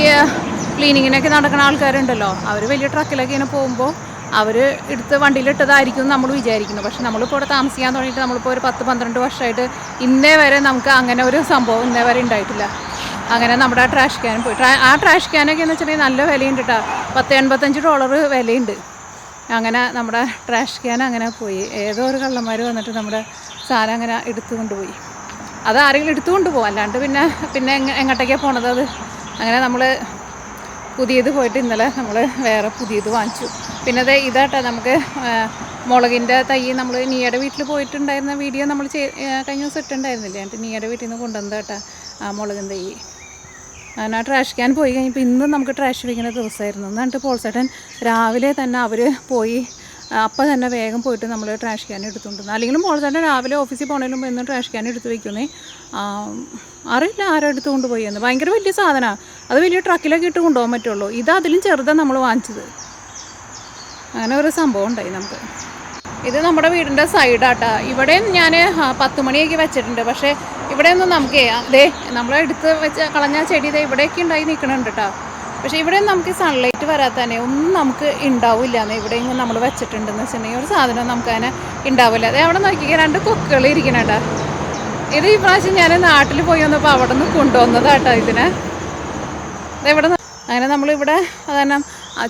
S1: ക്ലീനിങ്ങിനൊക്കെ നടക്കുന്ന ആൾക്കാരുണ്ടല്ലോ, അവർ വലിയ ട്രക്കിലൊക്കെ ഇങ്ങനെ പോകുമ്പോൾ അവർ എടുത്ത് വണ്ടിയിലിട്ടതായിരിക്കും നമ്മൾ വിചാരിക്കുന്നു. പക്ഷെ നമ്മളിപ്പോൾ ഇവിടെ താമസിക്കാൻ തുടങ്ങിയിട്ട് നമ്മളിപ്പോൾ ഒരു 10-12 വർഷമായിട്ട് ഇന്നേ വരെ നമുക്ക് അങ്ങനെ ഒരു സംഭവം ഇന്നേ വരെ ഉണ്ടായിട്ടില്ല. അങ്ങനെ നമ്മുടെ ട്രാഷ് ക്യാൻ പോയി. ആ ട്രാഷ് ക്യാനൊക്കെ എന്ന് വെച്ചിട്ടുണ്ടെങ്കിൽ നല്ല വിലയുണ്ട് കേട്ടോ. $85 വിലയുണ്ട്. അങ്ങനെ നമ്മുടെ ട്രാഷ് ക്യാൻ അങ്ങനെ പോയി. ഏതോ ഒരു കള്ളന്മാർ വന്നിട്ട് നമ്മുടെ സാധനം അങ്ങനെ എടുത്തു കൊണ്ടുപോയി. അത് ആരെങ്കിലും എടുത്തുകൊണ്ട് പോകും, അല്ലാണ്ട് പിന്നെ എങ്ങോട്ടേക്കാണ് പോണത് അത്. അങ്ങനെ നമ്മൾ പുതിയത് പോയിട്ട് ഇന്നലെ നമ്മൾ വേറെ പുതിയത് വാങ്ങിച്ചു. പിന്നെ അത് ഇതാട്ടോ, നമുക്ക് മുളകിൻ്റെ തൈ നമ്മൾ നീയുടെ വീട്ടിൽ പോയിട്ടുണ്ടായിരുന്ന വീഡിയോ നമ്മൾ കഴിഞ്ഞ ദിവസം ഇട്ടുണ്ടായിരുന്നില്ലേ. എന്നിട്ട് നീയുടെ വീട്ടിൽ നിന്ന് കൊണ്ടുവന്നതാട്ടോ ആ മുളകിൻ തൈ. അങ്ങനെ ആ ട്രാഷ് ക്യാൻ പോയി കഴിഞ്ഞപ്പോൾ ഇന്നും നമുക്ക് ട്രാഷ് വയ്ക്കുന്ന ദിവസമായിരുന്നു. എന്നിട്ട് പോൾസേട്ടൻ രാവിലെ തന്നെ അവർ പോയി അപ്പം തന്നെ വേഗം പോയിട്ട് നമ്മൾ ട്രാഷ് ക്യാൻ എടുത്തുകൊണ്ടിരുന്നു. അല്ലെങ്കിലും പോൾസേട്ടൻ രാവിലെ ഓഫീസിൽ പോകണതിന് മുമ്പ് എന്നും ട്രാഷ് ക്യാൻ എടുത്ത് വയ്ക്കുന്നേ. അറിയില്ല ആരോ എടുത്ത് കൊണ്ടുപോയി എന്ന്. ഭയങ്കര വലിയ സാധനമാണ്. അത് വലിയ ട്രക്കിലൊക്കെ ഇട്ട് കൊണ്ടുപോകാൻ പറ്റുള്ളൂ. ഇത് അതിലും ചെറുതാണ് നമ്മൾ വാങ്ങിച്ചത്. അങ്ങനെ ഒരു സംഭവം ഉണ്ടായി നമുക്ക്. ഇത് നമ്മുടെ വീടിൻ്റെ സൈഡാട്ടാ. ഇവിടെയും ഞാൻ 10 മണിയൊക്കെ വെച്ചിട്ടുണ്ട്. പക്ഷേ ഇവിടെയൊന്നും നമുക്ക് അതേ നമ്മളെടുത്ത് വെച്ച് കളഞ്ഞ ചെടി ഇതേ ഇവിടെയൊക്കെ ഉണ്ടായി നിൽക്കണുണ്ട് കേട്ടോ. പക്ഷേ ഇവിടെയും നമുക്ക് സൺലൈറ്റ് വരാത്തന്നെ ഒന്നും നമുക്ക് ഉണ്ടാവില്ല. ഇവിടെയും നമ്മൾ വെച്ചിട്ടുണ്ടെന്ന് വെച്ചിട്ടുണ്ടെങ്കിൽ ഒരു സാധനം നമുക്ക് അങ്ങനെ ഉണ്ടാവില്ല. അതെ അവിടെ നോക്കിക്കാൻ 2 കൊക്കുകൾ ഇരിക്കണേട്ടാ. ഇത് ഈ പ്രാവശ്യം ഞാൻ നാട്ടിൽ പോയി വന്നപ്പോൾ അവിടെ നിന്ന് കൊണ്ടുവന്നതാട്ടോ ഇതിനെ. ഇതെവിടെ അങ്ങനെ നമ്മളിവിടെ അതന്നെ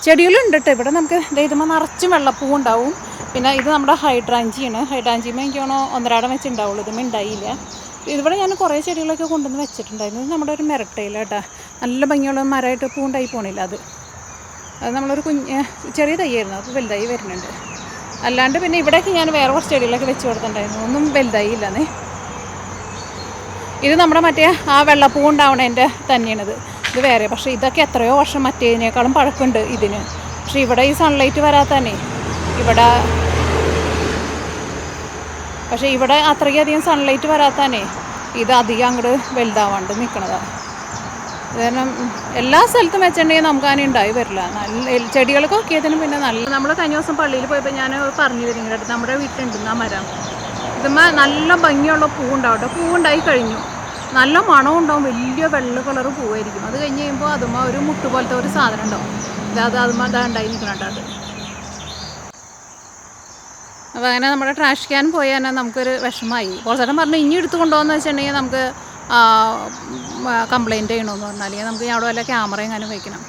S1: ചെടികളുണ്ട് കേട്ടോ. ഇവിടെ നമുക്ക് ഇതുമ്പോൾ നിറച്ചും വെള്ളപ്പൂ ഉണ്ടാവും. പിന്നെ ഇത് നമ്മുടെ ഹൈഡ്രാഞ്ചിയാണ്. ഹൈഡ്രാഞ്ചിയുമ്പോൾ എനിക്ക് തോന്നുന്നു 1.5 വെച്ചുണ്ടാവുള്ളൂ. ഇതുമ്പോൾ ഉണ്ടായില്ല. ഇവിടെ ഞാൻ കുറേ ചെടികളൊക്കെ കൊണ്ടുവന്ന് വെച്ചിട്ടുണ്ടായിരുന്നു. നമ്മുടെ ഒരു മെരട്ടയില കേട്ടോ. നല്ല ഭംഗിയുള്ള മരമായിട്ട് പൂണ്ടായി പോണില്ല. അത് നമ്മളൊരു ചെറിയ തൈയായിരുന്നു. അപ്പോൾ വലുതായി വരുന്നുണ്ട്. അല്ലാണ്ട് പിന്നെ ഇവിടെയൊക്കെ ഞാൻ വേറെ കുറച്ച് ചെടികളൊക്കെ വെച്ച് കൊടുത്തിട്ടുണ്ടായിരുന്നു. ഒന്നും വലുതായി ഇല്ലെന്നേ. ഇത് നമ്മുടെ മറ്റേ ആ വെള്ളപ്പൂ ഉണ്ടാവണേൻ്റെ തന്നെയാണിത്. ഇത് വേറെ. പക്ഷേ ഇതൊക്കെ എത്രയോ വർഷം മറ്റേതിനേക്കാളും പഴക്കമുണ്ട് ഇതിന്. പക്ഷേ ഇവിടെ ഈ സൺലൈറ്റ് വരാത്തന്നെ പക്ഷേ ഇവിടെ അത്രയ്ക്കധികം സൺലൈറ്റ് വരാത്തന്നെ ഇത് അധികം അങ്ങോട്ട് വലുതാവാണ്ട് നിൽക്കണതാണ്. കാരണം എല്ലാ സ്ഥലത്തും വെച്ചിട്ടുണ്ടെങ്കിൽ നമുക്ക് അങ്ങനെ ഉണ്ടായി വരില്ല. നല്ല ചെടികളൊക്കെ ഒക്കെയതിനും പിന്നെ നല്ല നമ്മൾ കഴിഞ്ഞ ദിവസം പള്ളിയിൽ പോയപ്പോൾ ഞാൻ പറഞ്ഞു തരുന്നുണ്ട്. നമ്മുടെ വീട്ടിലുണ്ട് ആ മരം. ഇതുമ്മ നല്ല ഭംഗിയുള്ള പൂവുണ്ടാവട്ടെ. പൂവുണ്ടായി കഴിഞ്ഞു. നല്ല മണവും ഉണ്ടാവും. വലിയ വെള്ള കളർ പൂവായിരിക്കും. അത് കഴിഞ്ഞ് കഴിയുമ്പോൾ അതുമ്മ ഒരു മുട്ട് പോലത്തെ ഒരു സാധനം ഉണ്ടാവും. അതുമ്മ അതാ ഉണ്ടായി നിൽക്കണുണ്ട്. അത് അപ്പോൾ അങ്ങനെ നമ്മുടെ ട്രാഷ് ക്യാൻ പോയി തന്നെ നമുക്കൊരു വിഷമമായി. പോൾസേട്ടൻ പറഞ്ഞു ഇനി എടുത്ത് കൊണ്ടുപോകുന്ന വെച്ചിട്ടുണ്ടെങ്കിൽ നമുക്ക് കംപ്ലയിൻറ്റ് ചെയ്യണമെന്ന് പറഞ്ഞാൽ, അല്ലെങ്കിൽ നമുക്ക് അവിടെ വല്ല ക്യാമറ എങ്ങാനും വയ്ക്കണം.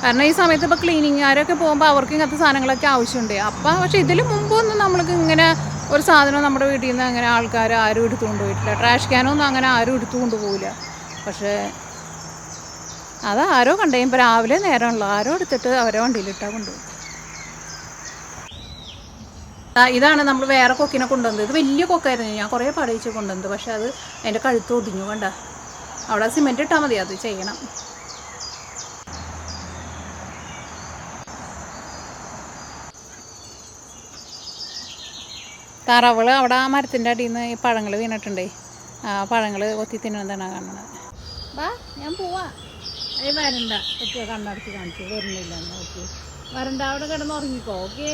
S1: കാരണം ഈ സമയത്ത് ഇപ്പോൾ ക്ലീനിങ്ങുകാരൊക്കെ പോകുമ്പോൾ അവർക്ക് ഇങ്ങനത്തെ സാധനങ്ങളൊക്കെ ആവശ്യമുണ്ട്. അപ്പോൾ പക്ഷേ ഇതിൽ മുമ്പൊന്നും നമ്മൾക്ക് ഇങ്ങനെ ഒരു സാധനം നമ്മുടെ വീട്ടിൽ നിന്ന് അങ്ങനെ ആൾക്കാർ ആരും എടുത്തു കൊണ്ടുപോയിട്ടില്ല. ട്രാഷ് ക്യാനൊന്നും അങ്ങനെ ആരും എടുത്തു കൊണ്ടുപോകില്ല. പക്ഷേ അത് ആരോ കണ്ടുകഴിയുമ്പോൾ രാവിലെ നേരമുള്ളൂ ആരോ എടുത്തിട്ട് അവരെ വണ്ടിയിലിട്ടാൽ കൊണ്ടുപോകും. ഇതാണ് നമ്മൾ വേറെ കൊക്കിനെ കൊണ്ടുവന്നത്. ഇത് വലിയ കൊക്കായിരുന്നു, ഞാൻ കുറേ പടയിച്ച് കൊണ്ടുവന്നത്. പക്ഷെ അത് അതിൻ്റെ കഴുത്ത് ഒടിഞ്ഞു. കണ്ട അവിടെ സിമെൻറ്റ് ഇട്ടാൽ മതി, അത് ചെയ്യണം. താറാവുകൾ അവിടെ ആ മരത്തിൻ്റെ അടിയിൽ നിന്ന് ഈ പഴങ്ങൾ വീണിട്ടുണ്ടേ. ആ പഴങ്ങൾ കൊത്തി തിന്നതാണ് കാണുന്നത്. ബാ ഞാൻ പോവാ. വരണ്ട ഒക്കെ കണ്ണടച്ച് കാണിച്ചു വരുന്നില്ല. ഓക്കെ വരണ്ട, അവിടെ കിടന്ന് ഉറങ്ങിക്കോ. ഓക്കെ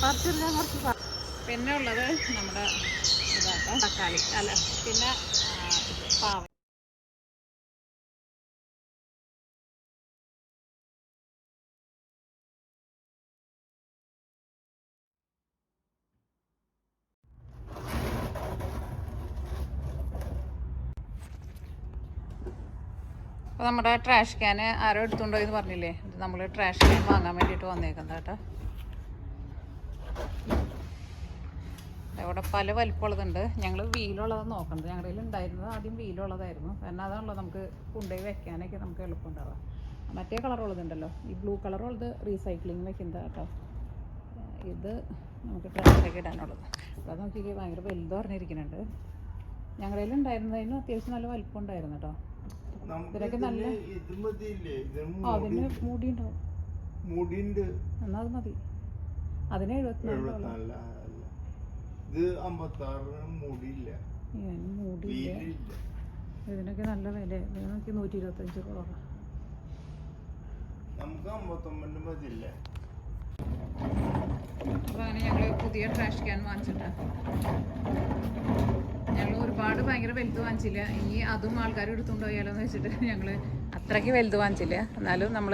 S1: പറിച്ചെടുക്കാൻ കുറച്ച്. പിന്നെ ഉള്ളത് നമ്മുടെ ഇതാക്കാം തക്കാളി, അല്ല പിന്നെ പാവ. അപ്പോൾ നമ്മുടെ ട്രാഷ് ക്യാൻ ആരോ എടുത്തുണ്ടോ എന്ന് പറഞ്ഞില്ലേ, ഇത് നമ്മൾ ട്രാഷ് ക്യാൻ വാങ്ങാൻ വേണ്ടിയിട്ട് വന്നേക്കുന്നത് കേട്ടോ. ഇവിടെ പല വലിപ്പമുള്ളതുണ്ട്. ഞങ്ങൾ വീലുള്ളത് നോക്കണത്. ഞങ്ങളുടെ കയ്യിൽ ഉണ്ടായിരുന്നത് ആദ്യം വീലുള്ളതായിരുന്നു. കാരണം അതാണല്ലോ നമുക്ക് കൊണ്ടുപോയി വെക്കാനൊക്കെ നമുക്ക് എളുപ്പമുണ്ടാവുക. മറ്റേ കളറുള്ളതുണ്ടല്ലോ, ഈ ബ്ലൂ കളറുള്ളത് റീസൈക്ലിങ് വെക്കുന്നത് കേട്ടോ. ഇത് നമുക്ക് ട്രാഷിലേക്ക് ഇടാനുള്ളത്. അപ്പോൾ അത് നോക്കി ഭയങ്കര വലുത് പറഞ്ഞിരിക്കുന്നുണ്ട്. ഞങ്ങളുടെ കയ്യിൽ ഉണ്ടായിരുന്നതിന് അത്യാവശ്യം നല്ല വലിപ്പം ഉണ്ടായിരുന്നു കേട്ടോ. ഇതിനൊക്കെ നല്ല അതിന് മൂടി ഉണ്ടാവും. എന്നാൽ അത് മതി. അതിന് 74. മൂടിയില്ല. ഇതിനൊക്കെ നല്ല വില. ഇതിനൊക്കെ 125 കുറവാണ്. അപ്പോൾ അങ്ങനെ ഞങ്ങൾ പുതിയ ട്രാഷ് ക്യാൻ വാങ്ങിച്ചിട്ടാണ്. ഞങ്ങൾ ഒരുപാട് ഭയങ്കര വലുത് വാങ്ങിച്ചില്ല. ഇനി അതും ആൾക്കാർ എടുത്തുകൊണ്ട് പോയാലോ എന്ന് വെച്ചിട്ട് ഞങ്ങൾ അത്രയ്ക്ക് വലുത് വാങ്ങിച്ചില്ല. എന്നാലും നമ്മൾ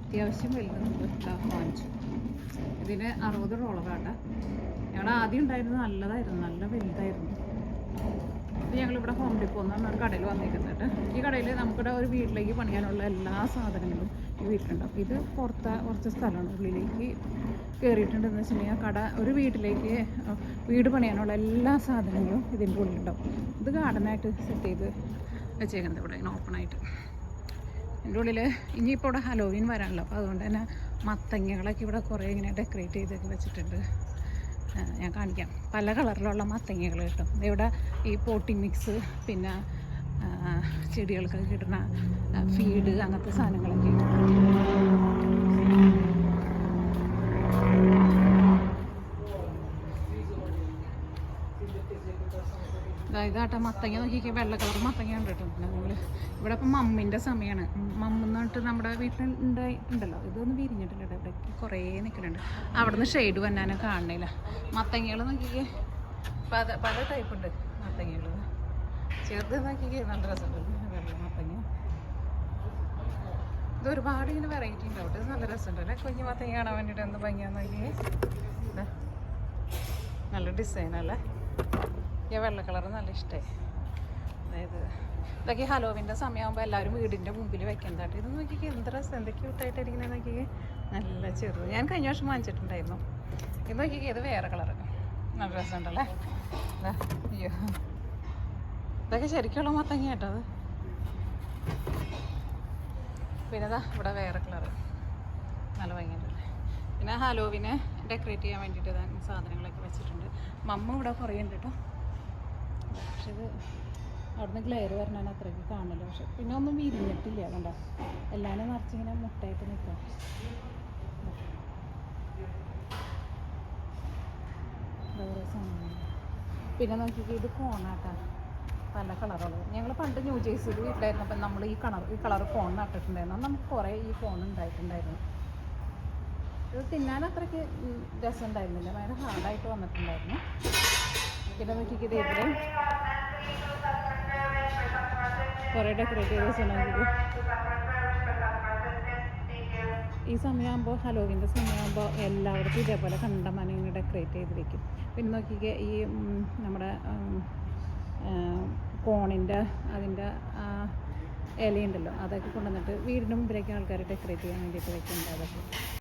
S1: അത്യാവശ്യം വലുത് വാങ്ങിച്ചു. ഇതിന് 60 ഡോളറാണ്. ഞങ്ങൾ ആദ്യം ഉണ്ടായിരുന്നത് നല്ലതായിരുന്നു, നല്ല വലുതായിരുന്നു. ഇത് ഞങ്ങളിവിടെ ഹോം ഡിപ്പോ എന്നാണ് ഒരു കടയിൽ വന്നിരിക്കുന്നത്. ഈ കടയിൽ നമുക്കിവിടെ ഒരു വീട്ടിലേക്ക് പണിയാനുള്ള എല്ലാ സാധനങ്ങളും ഈ വീട്ടിലുണ്ടാവും. ഇത് കുറച്ച് സ്ഥലമാണ്, ഉള്ളിലേക്ക് കയറിയിട്ടുണ്ടെന്ന് വെച്ചിട്ടുണ്ടെങ്കിൽ കട ഒരു വീട്ടിലേക്ക് വീട് പണിയാനുള്ള എല്ലാ സാധനങ്ങളും ഇതിൻ്റെ ഉള്ളിലുണ്ടാവും. ഇത് ഗാർഡനായിട്ട് സെറ്റ് ചെയ്ത് വെച്ചേക്കുന്നത് ഇവിടെ ഇങ്ങനെ ഓപ്പണായിട്ട്. എൻ്റെ ഉള്ളിൽ ഇനിയിപ്പോൾ ഇവിടെ ഹലോവീൻ വരാനല്ലോ, അപ്പോൾ അതുകൊണ്ട് തന്നെ മത്തങ്ങകളൊക്കെ ഇവിടെ കുറേ ഇങ്ങനെ ഡെക്കറേറ്റ് ചെയ്തൊക്കെ വെച്ചിട്ടുണ്ട്. ഞാൻ കാണിക്കാം. പല കളറിലുള്ള മത്തങ്ങകൾ കിട്ടും ഇവിടെ. ഈ പോട്ടിംഗ് മിക്സ്, പിന്നെ ചെടികൾക്കൊക്കെ കിട്ടുന്ന ഫീഡ്, അങ്ങനത്തെ സാധനങ്ങളൊക്കെ ഇതാട്ട മത്തങ്ങ നോക്കിയൊക്കെ വെള്ള കളർ മത്തങ്ങ കണ്ടിട്ടുണ്ട് നിങ്ങൾ. ഇവിടെ ഇപ്പം മമ്മിൻ്റെ സമയമാണ്. മമ്മെന്നിട്ട് നമ്മുടെ വീട്ടിൽ ഉണ്ടല്ലോ, ഇതൊന്നും വിരിഞ്ഞിട്ടില്ല. ഇവിടെ കുറേ നിൽക്കുന്നുണ്ട്. അവിടെ നിന്ന് ഷെയ്ഡ് വന്നാനും കാണണില്ല. മത്തങ്ങകൾ നോക്കിക്കേ പല ടൈപ്പ് ഉണ്ട് മത്തങ്ങകൾ. ചെറുത് നോക്കിക്കേ നല്ല രസമുണ്ട് വെള്ള മത്തങ്ങ. ഇത് ഒരുപാട് ഇങ്ങനെ വെറൈറ്റി ഉണ്ടാവും. ഇത് നല്ല രസമുണ്ട് അല്ലേ? കുഞ്ഞു മത്തങ്ങ കാണാൻ വേണ്ടിയിട്ട് എന്ത് ഭംഗിയാന്ന് നോക്കിയേ. നല്ല ഡിസൈനല്ലേ? ഈ വെള്ള കളർ നല്ല ഇഷ്ടമായി. അതായത് ഇതൊക്കെ ഹലോവിൻ്റെ സമയമാകുമ്പോൾ എല്ലാവരും വീടിൻ്റെ മുമ്പിൽ വെക്കുന്നതായിട്ട്. ഇത് നോക്കിക്കേ എന്ത് രസം, എന്തൊക്കെ ക്യൂട്ടായിട്ട് ഇരിക്കുന്നത് നോക്കിക്കേ. നല്ല ചെറുത് ഞാൻ കഴിഞ്ഞ വർഷം വാങ്ങിച്ചിട്ടുണ്ടായിരുന്നു. ഇത് നോക്കിക്കേ, ഇത് വേറെ കളറ് നല്ല രസമുണ്ടല്ലേ? അയ്യോ, ഇതൊക്കെ ശരിക്കുള്ള മത്തങ്ങ കേട്ടോ അത്. പിന്നെ ഇതാ ഇവിടെ വേറെ കളറ് നല്ല ഭംഗിയുണ്ടല്ലേ. പിന്നെ ഹലോവിനെ ഡെക്കറേറ്റ് ചെയ്യാൻ വേണ്ടിയിട്ട് സാധനങ്ങളൊക്കെ വെച്ചിട്ടുണ്ട്. മമ്മ ഇവിടെ കുറേ ഉണ്ട് കേട്ടോ. പക്ഷെ ഇത് അവിടുന്ന് ഗ്ലെയർ വരണാൻ അത്രയ്ക്ക് കാണില്ല. പക്ഷെ പിന്നെ ഒന്നും വിരിഞ്ഞിട്ടില്ല. കണ്ട എല്ലാവരും നിറച്ചിങ്ങനെ മുട്ടായിട്ട് നിൽക്കാം. പിന്നെ നോക്കിയിട്ട് ഇത് കോണാട്ടാ, പല കളറുള്ളത്. ഞങ്ങൾ പണ്ട് ന്യൂ ജേഴ്സിയിൽ വീട്ടിലായിരുന്നപ്പോൾ നമ്മൾ ഈ കളർ കോൺ നട്ടിട്ടുണ്ടായിരുന്നു. നമുക്ക് കുറേ ഈ കോൺ ഉണ്ടായിട്ടുണ്ടായിരുന്നു. ഇത് തിന്നാൻ അത്രയ്ക്ക് രസം ഉണ്ടായിരുന്നില്ല, ഭയങ്കര ഹാർഡായിട്ട് വന്നിട്ടുണ്ടായിരുന്നു. പിന്നെ നോക്കിയിട്ട് ഇതിൽ കുറേ ഡെക്കറേറ്റ് ചെയ്ത് വെച്ചിട്ടുണ്ടെങ്കിൽ ഈ സമയമാകുമ്പോൾ ഹലോവിൻ്റെ സമയമാകുമ്പോൾ എല്ലാവർക്കും ഇതേപോലെ കണ്ടമാനം ഡെക്കറേറ്റ് ചെയ്ത് വെക്കും. പിന്നെ നോക്കിക്കേ ഈ നമ്മുടെ കോണിൻ്റെ അതിൻ്റെ ഇലയുണ്ടല്ലോ, അതൊക്കെ കൊണ്ടുവന്നിട്ട് വീടിൻ്റെ മുമ്പിലേക്ക് ആൾക്കാർ ഡെക്കറേറ്റ് ചെയ്യാൻ വേണ്ടിയിട്ട് വെക്കുന്നുണ്ട്. അതൊക്കെ